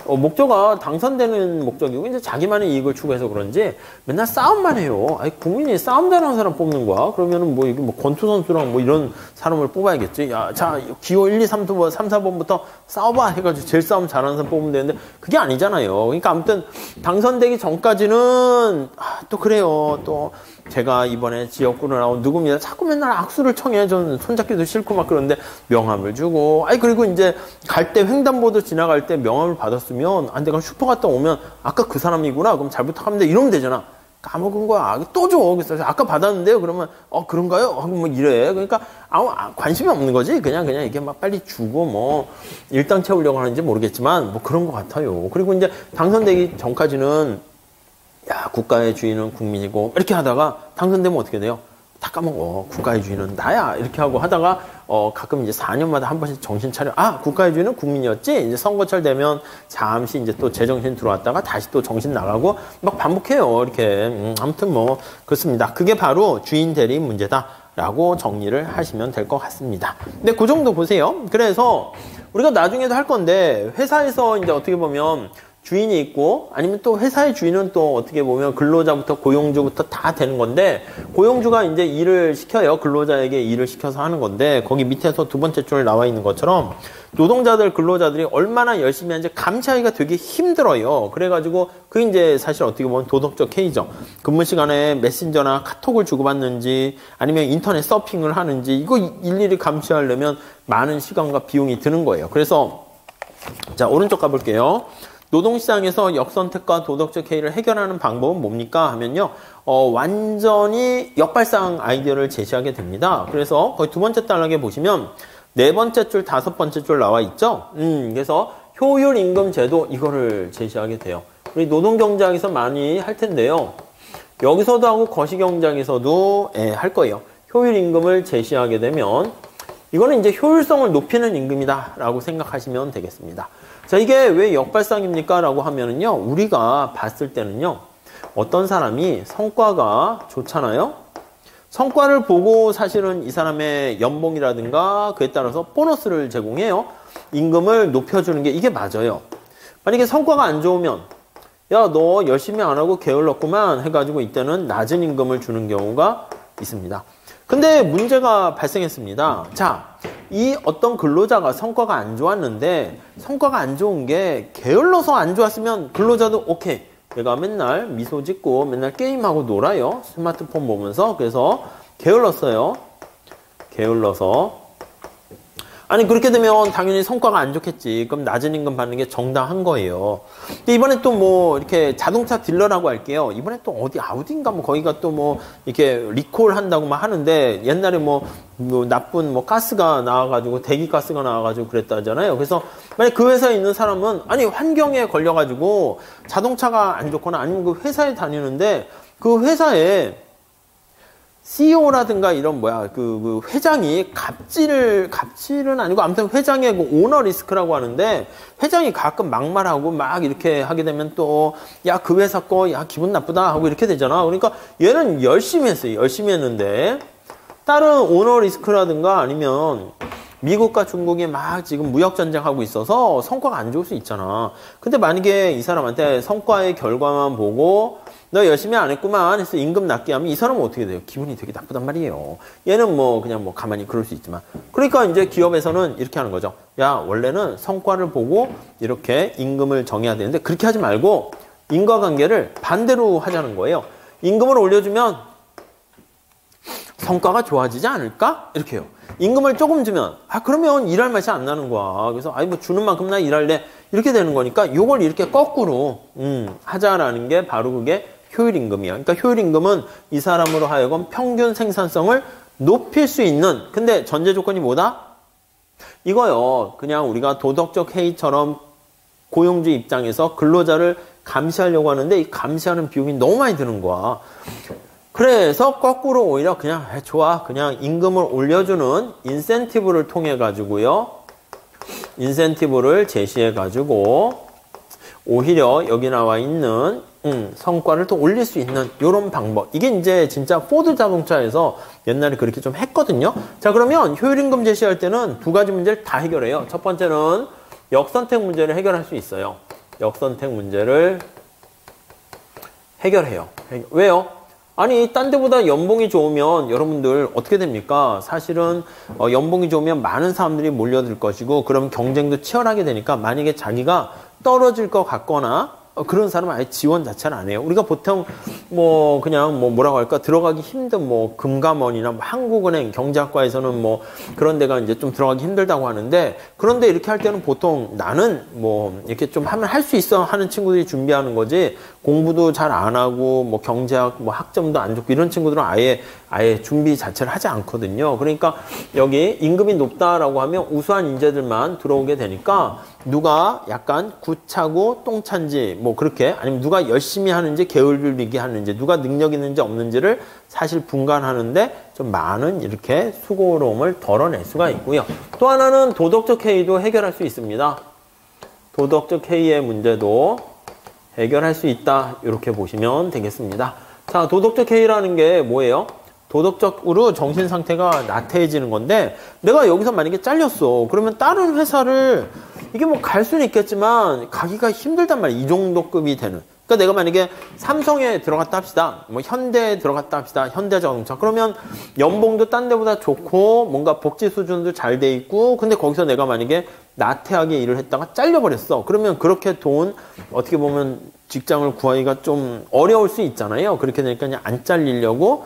목표가 당선되는 목적이고, 이제 자기만의 이익을 추구해서 그런지 맨날 싸움만 해요. 아니, 국민이 싸움 잘하는 사람 뽑는 거야? 그러면은 뭐, 이게 뭐, 권투선수랑 뭐 이런 사람을 뽑아야겠지. 야, 자, 기호 1, 2, 3, 4번부터 싸워봐! 해가지고 제일 싸움 잘하는 사람 뽑으면 되는데, 그게 아니잖아요. 그러니까 아무튼, 당선되기 전까지는, 또 그래요. 또, 제가 이번에 지역구를 나온 누굽니다. 자꾸 맨날 악수를 청해. 저는 손잡기도 싫고 막 그런데 명함을 주고. 아니, 그리고 이제 갈 때 횡단보도 지나갈 때 명함을 받았으면, 아, 내가 슈퍼 갔다 오면 아까 그 사람이구나. 그럼 잘 부탁합니다. 이러면 되잖아. 까먹은 거야. 또 줘. 그래서 아까 받았는데요. 그러면, 그런가요? 하고 뭐 이래. 그러니까 아무 관심이 없는 거지. 그냥 이게 막 빨리 주고 뭐 일당 채우려고 하는지 모르겠지만 뭐 그런 것 같아요. 그리고 이제 당선되기 전까지는 야, 국가의 주인은 국민이고 이렇게 하다가 당선되면 어떻게 돼요? 다 까먹어. 국가의 주인은 나야. 이렇게 하고 하다가 가끔 이제 4년마다 한 번씩 정신 차려. 아, 국가의 주인은 국민이었지? 이제 선거철 되면 잠시 이제 또 제정신 들어왔다가 다시 또 정신 나가고 막 반복해요. 이렇게. 아무튼 뭐, 그렇습니다. 그게 바로 주인 대리 문제다. 라고 정리를 하시면 될 것 같습니다. 근데 그 정도 보세요. 그래서 우리가 나중에도 할 건데, 회사에서 이제 어떻게 보면 주인이 있고, 아니면 또 회사의 주인은 또 어떻게 보면 근로자부터 고용주부터 다 되는 건데, 고용주가 이제 일을 시켜요. 근로자에게 일을 시켜서 하는 건데, 거기 밑에서 두 번째 줄 나와 있는 것처럼, 노동자들, 근로자들이 얼마나 열심히 하는지 감시하기가 되게 힘들어요. 그래가지고, 그게 이제 사실 어떻게 보면 도덕적 해이죠. 근무 시간에 메신저나 카톡을 주고받는지, 아니면 인터넷 서핑을 하는지, 이거 일일이 감시하려면 많은 시간과 비용이 드는 거예요. 그래서, 자, 오른쪽 가볼게요. 노동시장에서 역선택과 도덕적 해이를 해결하는 방법은 뭡니까? 하면요, 완전히 역발상 아이디어를 제시하게 됩니다. 그래서 거의 두 번째 단락에 보시면, 네 번째 줄, 다섯 번째 줄 나와 있죠? 그래서 효율 임금 제도, 이거를 제시하게 돼요. 우리 노동경제학에서 많이 할 텐데요. 여기서도 하고 거시경제학에서도 할 거예요. 효율 임금을 제시하게 되면, 이거는 이제 효율성을 높이는 임금이다 라고 생각하시면 되겠습니다. 자, 이게 왜 역발상입니까? 라고 하면은요, 우리가 봤을 때는요, 어떤 사람이 성과가 좋잖아요? 성과를 보고 사실은 이 사람의 연봉이라든가 그에 따라서 보너스를 제공해요. 임금을 높여주는 게 이게 맞아요. 만약에 성과가 안 좋으면, 야, 너 열심히 안 하고 게을렀구만 해가지고 이때는 낮은 임금을 주는 경우가 있습니다. 근데 문제가 발생했습니다. 자, 이 어떤 근로자가 성과가 안 좋았는데 성과가 안 좋은 게 게을러서 안 좋았으면 근로자도 오케이. 내가 맨날 미소 짓고 맨날 게임하고 놀아요. 스마트폰 보면서. 그래서 게을렀어요. 게을러서. 아니 그렇게 되면 당연히 성과가 안 좋겠지. 그럼 낮은 임금 받는 게 정당한 거예요. 근데 이번에 또 뭐 이렇게 자동차 딜러라고 할게요. 이번에 또 어디 아우디인가 뭐 거기가 또 뭐 이렇게 리콜 한다고 막 하는데 옛날에 뭐 나쁜 뭐 가스가 나와가지고 대기가스가 나와가지고 그랬다잖아요. 그래서 만약 그 회사에 있는 사람은 아니 환경에 걸려가지고 자동차가 안 좋거나 아니면 그 회사에 다니는데 그 회사에 CEO라든가 이런 그 회장이 갑질은 아니고 아무튼 회장의 그 오너 리스크라고 하는데 회장이 가끔 막말하고 막 이렇게 하게 되면 또 야, 그 회사 거 야, 기분 나쁘다 하고 이렇게 되잖아. 그러니까 얘는 열심히 했어요. 열심히 했는데 다른 오너 리스크라든가 아니면 미국과 중국이 막 지금 무역 전쟁하고 있어서 성과가 안 좋을 수 있잖아. 근데 만약에 이 사람한테 성과의 결과만 보고 너 열심히 안 했구만 해서 임금 낮게 하면 이 사람은 어떻게 돼요? 기분이 되게 나쁘단 말이에요. 얘는 뭐 그냥 뭐 가만히 그럴 수 있지만. 그러니까 이제 기업에서는 이렇게 하는 거죠. 야, 원래는 성과를 보고 이렇게 임금을 정해야 되는데 그렇게 하지 말고 인과관계를 반대로 하자는 거예요. 임금을 올려주면 성과가 좋아지지 않을까? 이렇게 해요. 임금을 조금 주면 그러면 일할 맛이 안 나는 거야. 그래서 뭐 주는 만큼 나 일할래. 이렇게 되는 거니까 요걸 이렇게 거꾸로 하자라는 게 바로 그게 효율임금이야. 그러니까 효율임금은 이 사람으로 하여금 평균 생산성을 높일 수 있는 근데 전제 조건이 뭐다? 이거요. 그냥 우리가 도덕적 해이처럼 고용주 입장에서 근로자를 감시하려고 하는데 이 감시하는 비용이 너무 많이 드는 거야. 그래서 거꾸로 오히려 그냥 좋아. 그냥 임금을 올려주는 인센티브를 통해 가지고요. 인센티브를 제시해 가지고 오히려 여기 나와 있는 성과를 또 올릴 수 있는 이런 방법. 이게 이제 진짜 포드 자동차에서 옛날에 그렇게 좀 했거든요. 자, 그러면 효율임금 제시할 때는 두 가지 문제를 다 해결해요. 첫 번째는 역선택 문제를 해결할 수 있어요. 역선택 문제를 해결해요. 왜요? 아니, 딴 데보다 연봉이 좋으면 여러분들 어떻게 됩니까? 사실은 연봉이 좋으면 많은 사람들이 몰려들 것이고 그럼 경쟁도 치열하게 되니까 만약에 자기가 떨어질 것 같거나 그런 사람은 아예 지원 자체를 안 해요. 우리가 보통 뭐 그냥 뭐 뭐라고 할까 들어가기 힘든 뭐 금감원이나 뭐 한국은행 경제학과에서는 뭐 그런 데가 이제 좀 들어가기 힘들다고 하는데 그런데 이렇게 할 때는 보통 나는 뭐 이렇게 좀 하면 할 수 있어 하는 친구들이 준비하는 거지 공부도 잘 안 하고 뭐 경제학 뭐 학점도 안 좋고 이런 친구들은 아예 준비 자체를 하지 않거든요. 그러니까 여기 임금이 높다라고 하면 우수한 인재들만 들어오게 되니까 누가 약간 구차고 똥찬지 뭐 그렇게 아니면 누가 열심히 하는지 게을리게 하는지 누가 능력 있는지 없는지를 사실 분간하는데 좀 많은 이렇게 수고로움을 덜어낼 수가 있고요. 또 하나는 도덕적 해이도 해결할 수 있습니다. 도덕적 해이의 문제도 해결할 수 있다. 이렇게 보시면 되겠습니다. 자, 도덕적 해이라는 게 뭐예요? 도덕적으로 정신 상태가 나태해지는 건데 내가 여기서 만약에 잘렸어. 그러면 다른 회사를 이게 뭐 갈 수는 있겠지만 가기가 힘들단 말이야. 이 정도 급이 되는. 그러니까 내가 만약에 삼성에 들어갔다 합시다. 뭐 현대에 들어갔다 합시다. 현대자동차. 그러면 연봉도 딴 데보다 좋고 뭔가 복지 수준도 잘 돼 있고 근데 거기서 내가 만약에 나태하게 일을 했다가 잘려버렸어. 그러면 그렇게 돈 어떻게 보면 직장을 구하기가 좀 어려울 수 있잖아요. 그렇게 되니까 그냥 안 잘리려고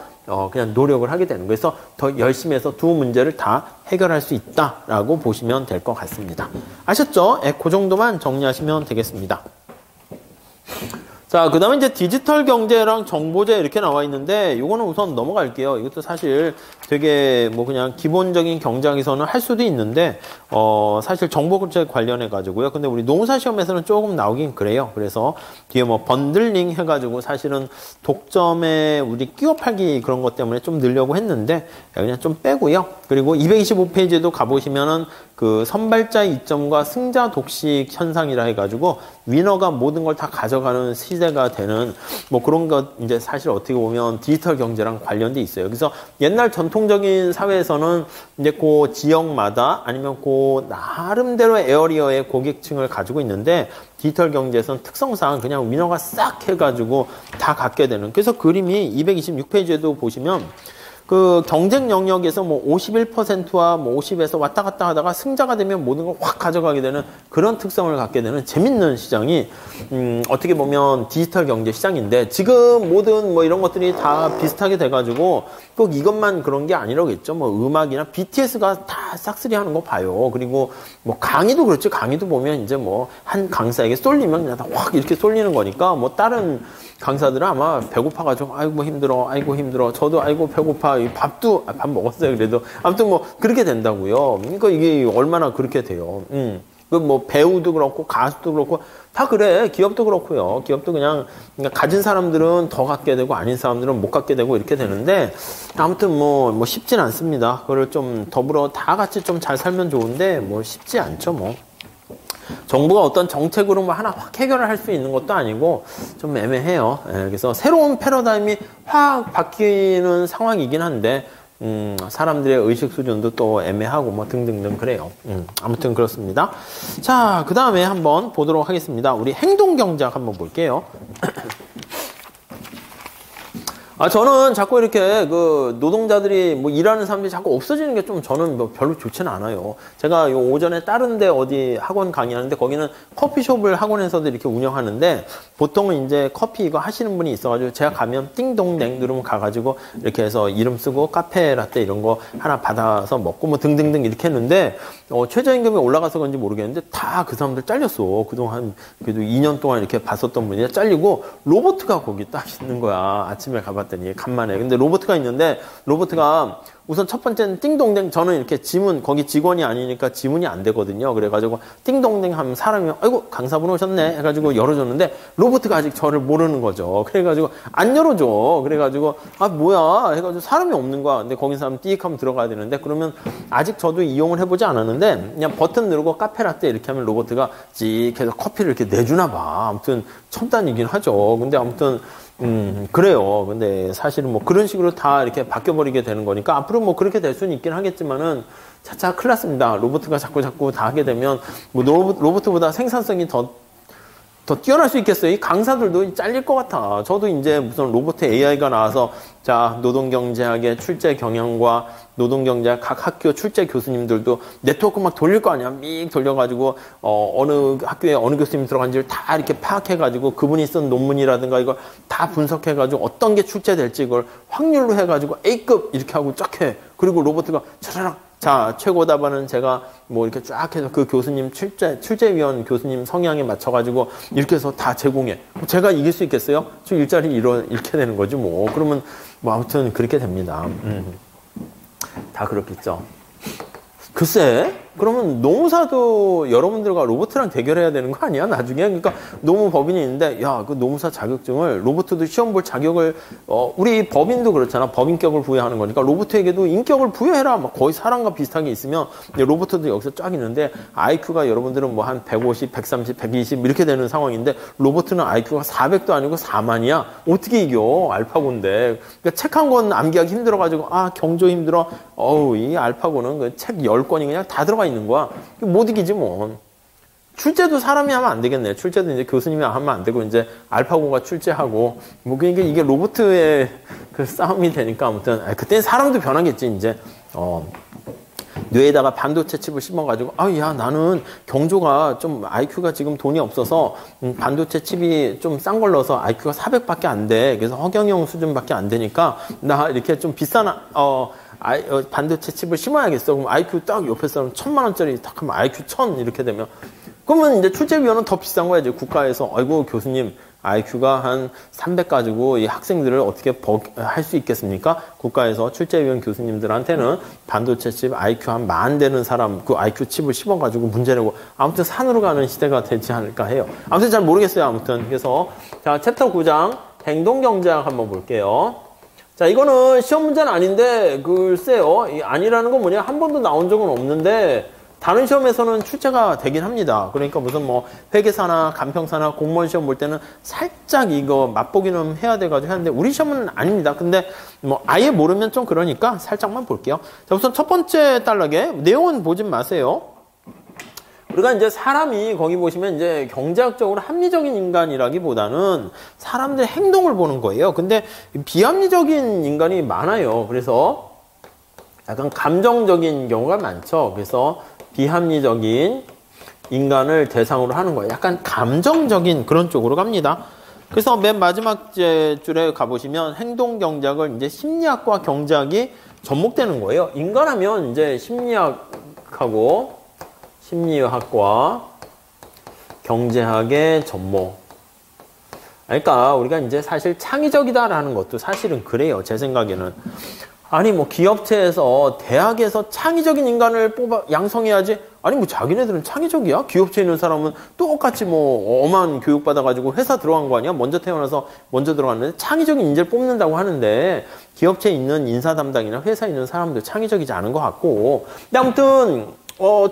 그냥 노력을 하게 되는 거예요. 그래서 더 열심히 해서 두 문제를 다 해결할 수 있다라고 보시면 될 것 같습니다. 아셨죠? 그 정도만 정리하시면 되겠습니다. 자, 그 다음에 이제 디지털 경제랑 정보제 이렇게 나와 있는데, 요거는 우선 넘어갈게요. 이것도 사실 되게 뭐 그냥 기본적인 경제학에서는 할 수도 있는데, 사실 정보제 관련해가지고요. 근데 우리 노무사 시험에서는 조금 나오긴 그래요. 그래서 뒤에 뭐 번들링 해가지고 사실은 독점에 우리 끼워 팔기 그런 것 때문에 좀 넣으려고 했는데, 그냥 좀 빼고요. 그리고 225페이지에도 가보시면은 그 선발자의 이점과 승자 독식 현상이라 해가지고 위너가 모든 걸 다 가져가는 시대가 되는 뭐 그런 것 이제 사실 어떻게 보면 디지털 경제랑 관련돼 있어요. 그래서 옛날 전통적인 사회에서는 이제 그 지역마다 아니면 그 나름대로 에어리어의 고객층을 가지고 있는데 디지털 경제에서는 특성상 그냥 위너가 싹 해가지고 다 갖게 되는. 그래서 그림이 226페이지에도 보시면 그 경쟁 영역에서 뭐 51%와 뭐 50에서 왔다 갔다 하다가 승자가 되면 모든 걸 확 가져가게 되는 그런 특성을 갖게 되는 재밌는 시장이 어떻게 보면 디지털 경제 시장인데 지금 모든 뭐 이런 것들이 다 비슷하게 돼가지고 꼭 이것만 그런 게 아니라겠죠. 뭐 음악이나 BTS가 다 싹쓸이 하는 거 봐요. 그리고 뭐 강의도 그렇죠. 강의도 보면 이제 뭐 한 강사에게 쏠리면 그냥 다 확 이렇게 쏠리는 거니까 뭐 다른 강사들은 아마 배고파가지고 아이고 힘들어 아이고 힘들어 저도 아이고 배고파 밥도 밥 먹었어요 그래도 아무튼 뭐 그렇게 된다고요. 그러니까 이게 얼마나 그렇게 돼요. 그 뭐 배우도 그렇고 가수도 그렇고 다 그래. 기업도 그렇고요. 기업도 그냥 가진 사람들은 더 갖게 되고 아닌 사람들은 못 갖게 되고 이렇게 되는데 아무튼 뭐 쉽진 않습니다. 그걸 좀 더불어 다 같이 좀 잘 살면 좋은데 뭐 쉽지 않죠 뭐. 정부가 어떤 정책으로 뭐 하나 확 해결을 할 수 있는 것도 아니고 좀 애매해요. 그래서 새로운 패러다임이 확 바뀌는 상황이긴 한데 사람들의 의식 수준도 또 애매하고 뭐 등등등 그래요. 아무튼 그렇습니다. 자, 그 다음에 한번 보도록 하겠습니다. 우리 행동경제학 한번 볼게요. 저는 자꾸 이렇게 그 노동자들이 뭐 일하는 사람들이 자꾸 없어지는 게 좀 저는 뭐 별로 좋지는 않아요. 제가 요 오전에 다른데 어디 학원 강의하는데 거기는 커피숍을 학원에서도 이렇게 운영하는데 보통은 이제 커피 이거 하시는 분이 있어가지고 제가 가면 띵동댕 누르면 가가지고 이렇게 해서 이름 쓰고 카페 라떼 이런 거 하나 받아서 먹고 뭐 등등등 이렇게 했는데 최저임금이 올라가서 그런지 모르겠는데 다 그 사람들 잘렸어. 그동안 그래도 2년 동안 이렇게 봤었던 분이 잘리고 로봇가 거기 딱 있는 거야. 아침에 가봤더니 간만에. 근데 로봇가 있는데 로봇가 우선 첫 번째는 띵동댕 저는 이렇게 지문 거기 직원이 아니니까 지문이 안 되거든요. 그래가지고 띵동댕 하면 사람이 아이고 강사분 오셨네 해가지고 열어줬는데 로봇가 아직 저를 모르는 거죠. 그래가지고 안 열어줘. 그래가지고 뭐야 해가지고 사람이 없는 거야. 근데 거기 사람 띠익 하면 들어가야 되는데 그러면 아직 저도 이용을 해보지 않았는데 그냥 버튼 누르고 카페라떼 이렇게 하면 로봇가 찍 해서 커피를 이렇게 내주나 봐. 아무튼 첨단이긴 하죠. 근데 아무튼 그래요. 근데 사실은 뭐 그런 식으로 다 이렇게 바뀌어버리게 되는 거니까 앞으로 뭐 그렇게 될 수는 있긴 하겠지만은 차차 큰일 났습니다. 로봇가 자꾸 다 하게 되면 뭐 로봇보다 생산성이 더 뛰어날 수 있겠어요. 이 강사들도 잘릴 것 같아. 저도 이제 무슨 로봇 AI가 나와서 자 노동경제학의 출제 경향과 노동경제학 각 학교 출제 교수님들도 네트워크 막 돌릴 거 아니야. 믹 돌려가지고 어느 학교에 어느 교수님 들어간지를 다 이렇게 파악해가지고 그분이 쓴 논문이라든가 이걸 다 분석해가지고 어떤 게 출제될지 이걸 확률로 해가지고 A급 이렇게 하고 쫙 해. 그리고 로봇가 차라락 자, 최고 답안은 제가 뭐 이렇게 쫙 해서 그 교수님 출제위원 교수님 성향에 맞춰가지고 이렇게 해서 다 제공해. 제가 이길 수 있겠어요? 저 일자리 잃게 되는 거지 뭐. 그러면 뭐 아무튼 그렇게 됩니다. 다 그렇겠죠. 글쎄, 그러면 노무사도 여러분들과 로봇이랑 대결해야 되는 거 아니야? 나중에? 그러니까 노무법인이 있는데, 야, 그 노무사 자격증을 로봇도 시험 볼 자격을, 우리 법인도 그렇잖아. 법인격을 부여하는 거니까 로봇에게도 인격을 부여해라. 막 거의 사람과 비슷하게 있으면 로봇도 여기서 쫙 있는데 IQ가 여러분들은 뭐 한 150, 130, 120 이렇게 되는 상황인데 로봇은 IQ가 400도 아니고 4만이야. 어떻게 이겨? 알파고인데. 그러니까 책 한 권 암기하기 힘들어가지고, 경조 힘들어. 이 알파고는 그 책 10권이 그냥 다 들어가 있는 거야. 못 이기지 뭐. 출제도 사람이 하면 안 되겠네. 출제도 이제 교수님이 하면 안 되고 이제 알파고가 출제하고 뭐 그러니까 이게 로봇의 그 싸움이 되니까 아무튼 그때는 사람도 변하겠지 이제. 뇌에다가 반도체 칩을 심어가지고 야 나는 경조가 좀 IQ가 지금 돈이 없어서 반도체 칩이 좀 싼 걸 넣어서 IQ가 400밖에 안 돼. 그래서 허경영 수준밖에 안 되니까 나 이렇게 좀 비싼 반도체 칩을 심어야겠어. 그럼 IQ 딱 옆에 사람 1000만 원짜리 딱 하면 IQ 1000 이렇게 되면 그러면 이제 출제위원은 더 비싼 거야. 이제 국가에서 아이고 교수님 IQ가 한 300 가지고 이 학생들을 어떻게 할 수 있겠습니까? 국가에서 출제위원 교수님들한테는 반도체 칩 IQ 한 10,000 되는 사람 그 IQ 칩을 씹어가지고 문제 내고 아무튼 산으로 가는 시대가 되지 않을까 해요. 아무튼 잘 모르겠어요. 아무튼 그래서 자 챕터 9장 행동경제학 한번 볼게요. 자, 이거는 시험 문제는 아닌데, 글쎄요. 아니라는 건 뭐냐? 한 번도 나온 적은 없는데, 다른 시험에서는 출제가 되긴 합니다. 그러니까 무슨 뭐, 회계사나 간평사나 공무원 시험 볼 때는 살짝 이거 맛보기는 해야 돼가지고 하는데, 우리 시험은 아닙니다. 근데 뭐, 아예 모르면 좀 그러니까 살짝만 볼게요. 자, 우선 첫 번째 단락에, 내용은 보진 마세요. 우리가 이제 사람이 거기 보시면 이제 경제학적으로 합리적인 인간이라기보다는 사람들의 행동을 보는 거예요. 근데 비합리적인 인간이 많아요. 그래서 약간 감정적인 경우가 많죠. 그래서 비합리적인 인간을 대상으로 하는 거예요. 약간 감정적인 그런 쪽으로 갑니다. 그래서 맨 마지막 줄에 가보시면 행동경제학을 이제 심리학과 경제학이 접목되는 거예요. 인간하면 이제 심리학하고 심리학과 경제학의 접목. 그러니까 우리가 이제 사실 창의적이다라는 것도 사실은 그래요. 제 생각에는. 아니 뭐 기업체에서 대학에서 창의적인 인간을 양성해야지. 아니 뭐 자기네들은 창의적이야? 기업체에 있는 사람은 똑같이 뭐 엄한 교육 받아가지고 회사 들어간 거 아니야? 먼저 태어나서 먼저 들어갔는데 창의적인 인재를 뽑는다고 하는데 기업체에 있는 인사 담당이나 회사에 있는 사람도 창의적이지 않은 것 같고. 근데 아무튼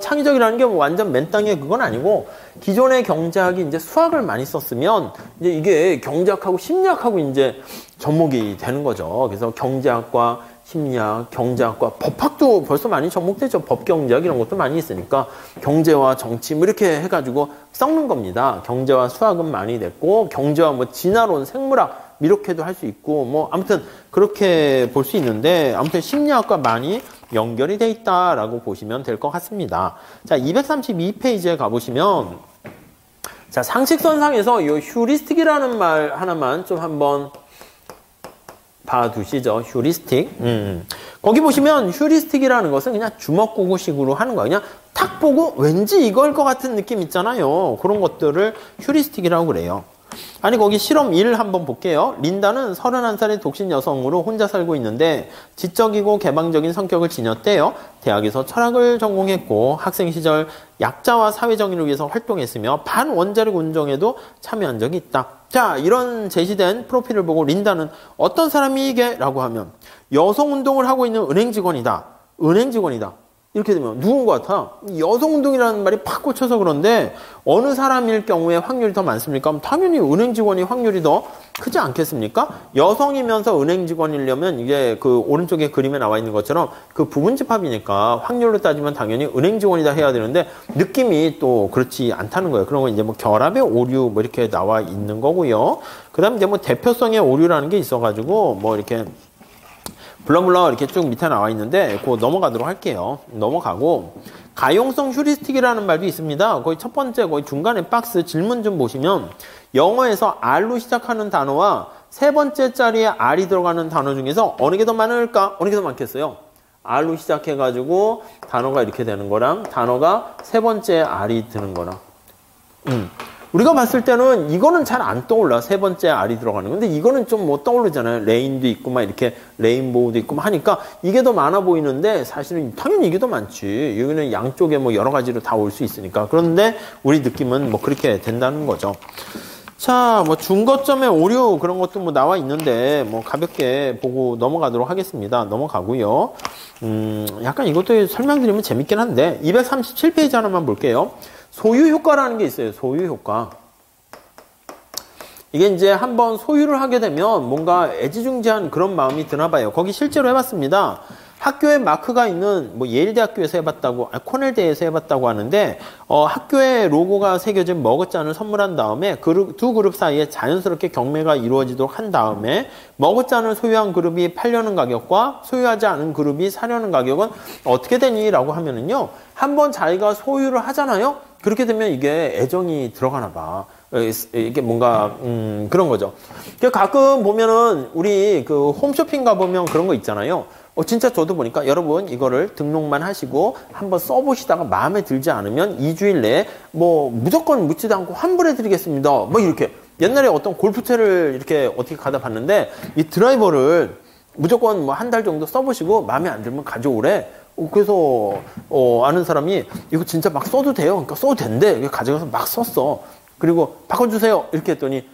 창의적이라는 게 완전 맨땅에 그건 아니고, 기존의 경제학이 이제 수학을 많이 썼으면, 이제 이게 경제학하고 심리학하고 이제 접목이 되는 거죠. 그래서 경제학과 심리학, 경제학과 법학도 벌써 많이 접목되죠. 법경제학 이런 것도 많이 있으니까, 경제와 정치 뭐 이렇게 해가지고 섞는 겁니다. 경제와 수학은 많이 됐고, 경제와 뭐 진화론, 생물학, 이렇게도 할 수 있고, 뭐 아무튼 그렇게 볼 수 있는데, 아무튼 심리학과 많이 연결이 돼 있다라고 보시면 될 것 같습니다. 자, 232페이지에 가보시면, 자, 상식선상에서 이 휴리스틱이라는 말 하나만 좀 한번 봐두시죠. 휴리스틱. 거기 보시면 휴리스틱이라는 것은 그냥 주먹구구식으로 하는 거야. 그냥 탁 보고 왠지 이걸 것 같은 느낌 있잖아요. 그런 것들을 휴리스틱이라고 그래요. 아니 거기 실험 1 한번 볼게요. 린다는 31살의 독신 여성으로 혼자 살고 있는데 지적이고 개방적인 성격을 지녔대요. 대학에서 철학을 전공했고 학생 시절 약자와 사회정의를 위해서 활동했으며 반원자력 운동에도 참여한 적이 있다. 자, 이런 제시된 프로필을 보고 린다는 어떤 사람이 이게? 라고 하면 여성운동을 하고 있는 은행 직원이다. 은행 직원이다. 이렇게 되면 누군 것 같아? 여성운동이라는 말이 팍 꽂혀서 그런데 어느 사람일 경우에 확률이 더 많습니까? 당연히 은행 직원이 확률이 더 크지 않겠습니까? 여성이면서 은행 직원이려면 이게 그 오른쪽에 그림에 나와 있는 것처럼 그 부분집합이니까 확률로 따지면 당연히 은행 직원이다 해야 되는데 느낌이 또 그렇지 않다는 거예요. 그런 건 이제 뭐 결합의 오류 뭐 이렇게 나와 있는 거고요. 그 다음에 이제 뭐 대표성의 오류라는 게 있어가지고 뭐 이렇게 블러블러 이렇게 쭉 밑에 나와 있는데 그거 넘어가도록 할게요. 넘어가고 가용성 휴리스틱이라는 말도 있습니다. 거의 첫 번째 거의 중간에 박스 질문 좀 보시면 영어에서 R로 시작하는 단어와 세 번째 자리에 R이 들어가는 단어 중에서 어느 게 더 많을까? 어느 게 더 많겠어요? R로 시작해가지고 단어가 이렇게 되는 거랑 단어가 세 번째 R이 드는 거랑. 우리가 봤을 때는 이거는 잘 안 떠올라. 세 번째 R이 들어가는. 근데 이거는 좀 뭐 떠오르잖아요. 레인도 있고 막 이렇게 레인보우도 있고 막 하니까 이게 더 많아 보이는데 사실은 당연히 이게 더 많지. 여기는 양쪽에 뭐 여러 가지로 다 올 수 있으니까. 그런데 우리 느낌은 뭐 그렇게 된다는 거죠. 자, 뭐 중거점의 오류 그런 것도 뭐 나와 있는데 뭐 가볍게 보고 넘어가도록 하겠습니다. 넘어가고요. 약간 이것도 설명드리면 재밌긴 한데 237페이지 하나만 볼게요. 소유 효과라는 게 있어요. 소유 효과. 이게 이제 한번 소유를 하게 되면 뭔가 애지중지한 그런 마음이 드나 봐요. 거기 실제로 해봤습니다. 학교에 마크가 있는 뭐 예일대학교에서 해봤다고, 코넬대에서 해봤다고 하는데 학교에 로고가 새겨진 머그잔을 선물한 다음에 두 그룹 사이에 자연스럽게 경매가 이루어지도록 한 다음에 머그잔을 소유한 그룹이 팔려는 가격과 소유하지 않은 그룹이 사려는 가격은 어떻게 되니? 라고 하면은요. 한번 자기가 소유를 하잖아요. 그렇게 되면 이게 애정이 들어가나 봐. 이게 뭔가 그런 거죠. 가끔 보면은 우리 그 홈쇼핑 가보면 그런 거 있잖아요. 진짜 저도 보니까 여러분 이거를 등록만 하시고 한번 써보시다가 마음에 들지 않으면 2주일 내에 뭐 무조건 묻지도 않고 환불해 드리겠습니다. 뭐 이렇게 옛날에 어떤 골프채를 이렇게 어떻게 가다 봤는데 이 드라이버를 무조건 뭐 한 달 정도 써보시고 마음에 안 들면 가져오래. 그래서 아는 사람이 이거 진짜 막 써도 돼요. 그러니까 써도 된대. 가져가서 막 썼어. 그리고 바꿔주세요. 이렇게 했더니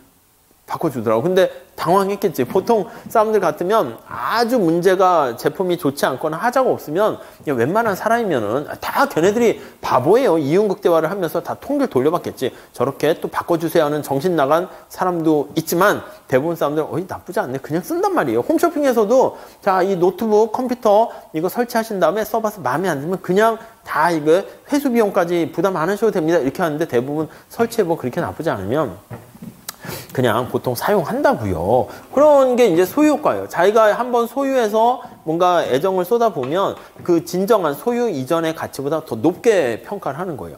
바꿔주더라고. 근데 당황했겠지. 보통 사람들 같으면 아주 문제가 제품이 좋지 않거나 하자가 없으면 웬만한 사람이면은 다 걔네들이 바보예요. 이윤극 대화를 하면서 다 통계를 돌려봤겠지. 저렇게 또 바꿔주세요 하는 정신 나간 사람도 있지만 대부분 사람들은 나쁘지 않네. 그냥 쓴단 말이에요. 홈쇼핑에서도 자, 이 노트북, 컴퓨터 이거 설치하신 다음에 써봐서 마음에 안 들면 그냥 다 이거 회수 비용까지 부담 안 하셔도 됩니다. 이렇게 하는데 대부분 설치해보고 그렇게 나쁘지 않으면 그냥 보통 사용한다고요. 그런 게 이제 소유 효과예요. 자기가 한번 소유해서 뭔가 애정을 쏟아보면 그 진정한 소유 이전의 가치보다 더 높게 평가를 하는 거예요.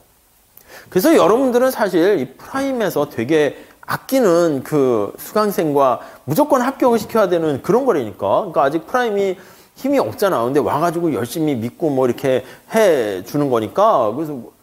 그래서 여러분들은 사실 이 프라임에서 되게 아끼는 그 수강생과 무조건 합격을 시켜야 되는 그런 거라니까. 그러니까 아직 프라임이 힘이 없잖아. 근데 와가지고 열심히 믿고 뭐 이렇게 해 주는 거니까.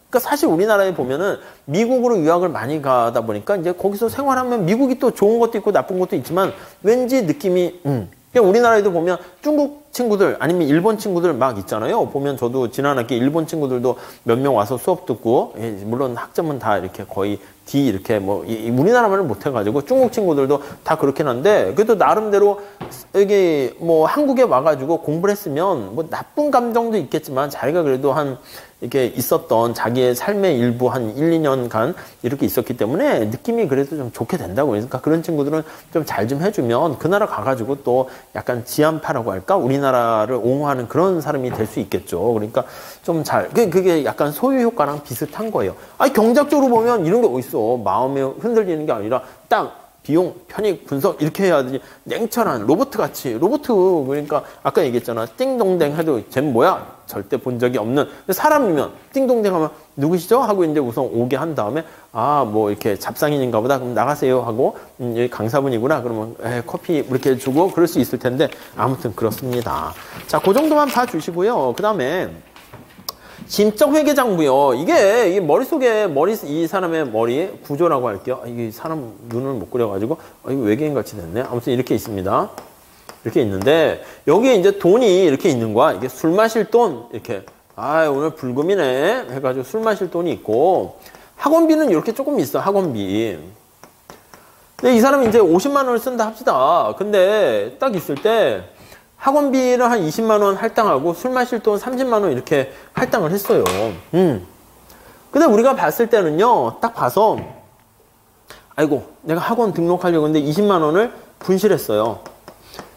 그러니까 사실 우리나라에 보면은 미국으로 유학을 많이 가다 보니까 이제 거기서 생활하면 미국이 또 좋은 것도 있고 나쁜 것도 있지만 왠지 느낌이 그냥 우리나라에도 보면 중국 친구들 아니면 일본 친구들 막 있잖아요. 보면 저도 지난 학기 일본 친구들도 몇 명 와서 수업 듣고 물론 학점은 다 이렇게 거의 D 이렇게 뭐 우리나라 말을 못 해가지고 중국 친구들도 다 그렇긴 한데 그래도 나름대로 여기 뭐 한국에 와가지고 공부를 했으면 뭐 나쁜 감정도 있겠지만 자기가 그래도 한 이렇게 있었던 자기의 삶의 일부 한 1, 2년간 이렇게 있었기 때문에 느낌이 그래도 좀 좋게 된다고. 그러니까 그런 친구들은 좀 잘 좀 해주면 그 나라 가가지고 또 약간 지한파라고 할까? 우리나라를 옹호하는 그런 사람이 될 수 있겠죠. 그러니까 좀 그게 약간 소유 효과랑 비슷한 거예요. 아니, 경제학적으로 보면 이런 게 어딨어. 마음에 흔들리는 게 아니라 딱 비용, 편익, 분석 이렇게 해야 되지. 냉철한 로봇같이. 로봇 그러니까 아까 얘기했잖아. 띵동댕 해도 쟤는 뭐야? 절대 본 적이 없는. 사람이면 띵동댕 하면 누구시죠? 하고 이제 우선 오게 한 다음에 뭐 이렇게 잡상인인가 보다. 그럼 나가세요 하고 여기 강사분이구나. 그러면 커피 이렇게 주고 그럴 수 있을 텐데 아무튼 그렇습니다. 자, 그 정도만 봐주시고요. 그 다음에 심적 회계장부요. 이게 머릿속에 이 사람의 머리 구조라고 할게요. 이게 사람 눈을 못 그려가지고 이거 외계인 같이 됐네. 아무튼 이렇게 있습니다. 이렇게 있는데 여기에 이제 돈이 이렇게 있는 거야. 이게 술 마실 돈 이렇게 오늘 불금이네 해가지고 술 마실 돈이 있고 학원비는 이렇게 조금 있어. 학원비. 근데 이 사람이 이제 50만 원을 쓴다 합시다. 근데 딱 있을 때 학원비는 한 20만 원 할당하고 술 마실 돈 30만 원 이렇게 할당을 했어요. 근데 우리가 봤을 때는요, 딱 봐서, 아이고, 내가 학원 등록하려고 했는데 20만 원을 분실했어요.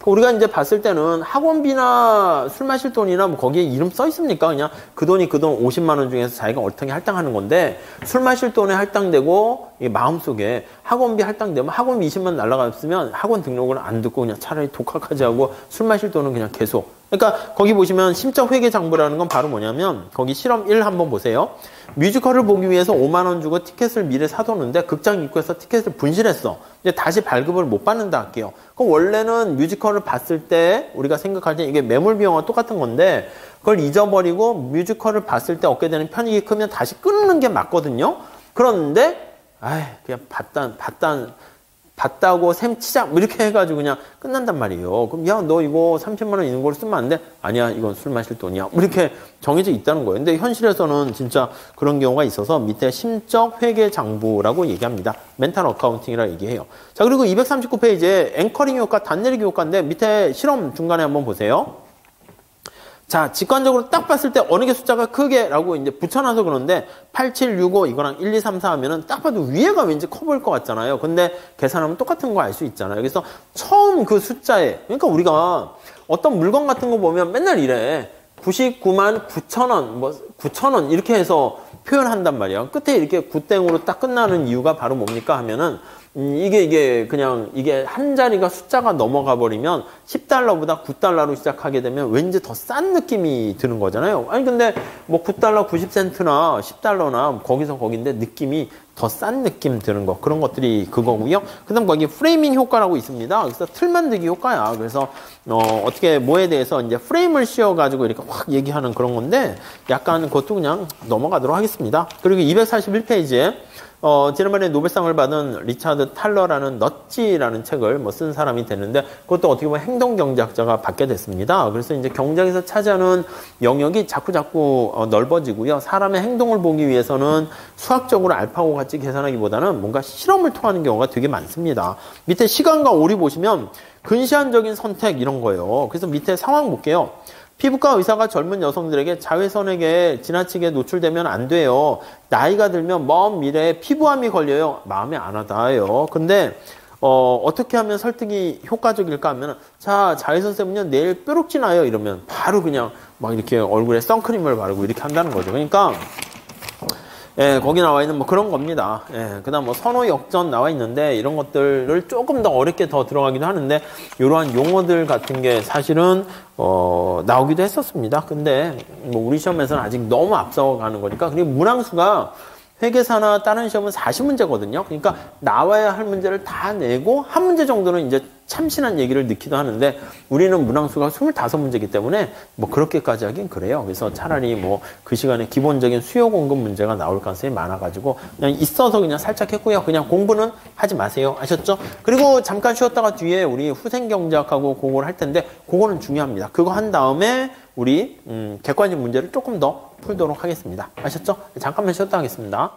우리가 이제 봤을 때는 학원비나 술 마실 돈이나 뭐 거기에 이름 써 있습니까? 그냥 그 돈이 그 돈 50만 원 중에서 자기가 얼탱이 할당하는 건데 술 마실 돈에 할당되고 마음속에 학원비 할당되면 학원비 20만 원 날라갔으면 학원 등록을 안 듣고 그냥 차라리 독학하지 하고 술 마실 돈은 그냥 계속 그러니까 거기 보시면 심적 회계 장부라는 건 바로 뭐냐면 거기 실험 1 한번 보세요. 뮤지컬을 보기 위해서 5만 원 주고 티켓을 미리 사뒀는데 극장 입구에서 티켓을 분실했어. 이제 다시 발급을 못 받는다 할게요. 그럼 원래는 뮤지컬을 봤을 때 우리가 생각할 때 이게 매몰 비용과 똑같은 건데 그걸 잊어버리고 뮤지컬을 봤을 때 얻게 되는 편익이 크면 다시 끊는 게 맞거든요. 그런데 그냥 봤다고 셈 치자 뭐 이렇게 해가지고 그냥 끝난단 말이에요. 그럼 야 너 이거 30만 원 있는 걸 쓰면 안 돼? 아니야 이건 술 마실 돈이야. 뭐 이렇게 정해져 있다는 거예요. 근데 현실에서는 진짜 그런 경우가 있어서 밑에 심적 회계 장부라고 얘기합니다. 멘탈 어카운팅이라고 얘기해요. 자 그리고 239페이지에 앵커링 효과, 단내리기 효과인데 밑에 실험 중간에 한번 보세요. 자, 직관적으로 딱 봤을 때 어느 게 숫자가 크게 라고 이제 붙여놔서 그러는데 8, 7, 6, 5 이거랑 1, 2, 3, 4 하면은 딱 봐도 위에가 왠지 커 보일 것 같잖아요. 근데 계산하면 똑같은 거 알 수 있잖아요. 그래서 처음 그 숫자에, 그러니까 우리가 어떤 물건 같은 거 보면 맨날 이래. 99만 9천 원, 뭐 9천 원 이렇게 해서 표현한단 말이에요. 끝에 이렇게 9땡으로 딱 끝나는 이유가 바로 뭡니까 하면은 이게 한 자리가 숫자가 넘어가 버리면 10달러보다 9달러로 시작하게 되면 왠지 더 싼 느낌이 드는 거잖아요. 아니 근데 뭐 9달러 90센트나 10달러나 거기서 거긴데 느낌이 더 싼 느낌 드는 거, 그런 것들이 그거고요. 그 다음 거기 프레이밍 효과라고 있습니다. 그래서 틀 만들기 효과야. 그래서 어떻게 뭐에 대해서 이제 프레임을 씌워가지고 이렇게 확 얘기하는 그런 건데 약간 그것도 그냥 넘어가도록 하겠습니다. 그리고 241페이지에 지난번에 노벨상을 받은 리차드 탈러라는 넛지라는 책을 쓴 사람이 됐는데 그것도 어떻게 보면 행동경제학자가 받게 됐습니다. 그래서 이제 경제학에서 차지하는 영역이 자꾸 넓어지고요. 사람의 행동을 보기 위해서는 수학적으로 알파고 같이 계산하기보다는 뭔가 실험을 통하는 경우가 되게 많습니다. 밑에 시간과 오리 보시면 근시안적인 선택 이런 거예요. 그래서 밑에 상황 볼게요. 피부과 의사가 젊은 여성들에게 자외선에게 지나치게 노출되면 안 돼요. 나이가 들면 먼 미래에 피부암이 걸려요. 마음에 안 와닿아요. 근데 어떻게 하면 설득이 효과적일까 하면 자 자외선 때문에 내일 뾰룩지 나요 이러면 바로 그냥 막 이렇게 얼굴에 선크림을 바르고 이렇게 한다는 거죠. 그러니까 거기 나와 있는 그런 겁니다. 그 다음 선호 역전 나와 있는데 이런 것들을 조금 더 어렵게 더 들어가기도 하는데 이러한 용어들 같은 게 사실은 나오기도 했었습니다. 근데 우리 시험에서는 아직 너무 앞서가는 거니까. 그리고 문항수가 회계사나 다른 시험은 40문제거든요. 그러니까 나와야 할 문제를 다 내고 한 문제 정도는 이제 참신한 얘기를 넣기도 하는데 우리는 문항수가 25문제이기 때문에 그렇게까지 하긴 그래요. 그래서 차라리 그 시간에 기본적인 수요 공급 문제가 나올 가능성이 많아가지고 그냥 있어서 그냥 살짝 했고요. 그냥 공부는 하지 마세요. 아셨죠? 그리고 잠깐 쉬었다가 뒤에 우리 후생경제학하고 그걸 할 텐데 그거는 중요합니다. 그거 한 다음에 우리 객관식 문제를 조금 더 풀도록 하겠습니다. 아셨죠? 잠깐만 쉬었다 하겠습니다.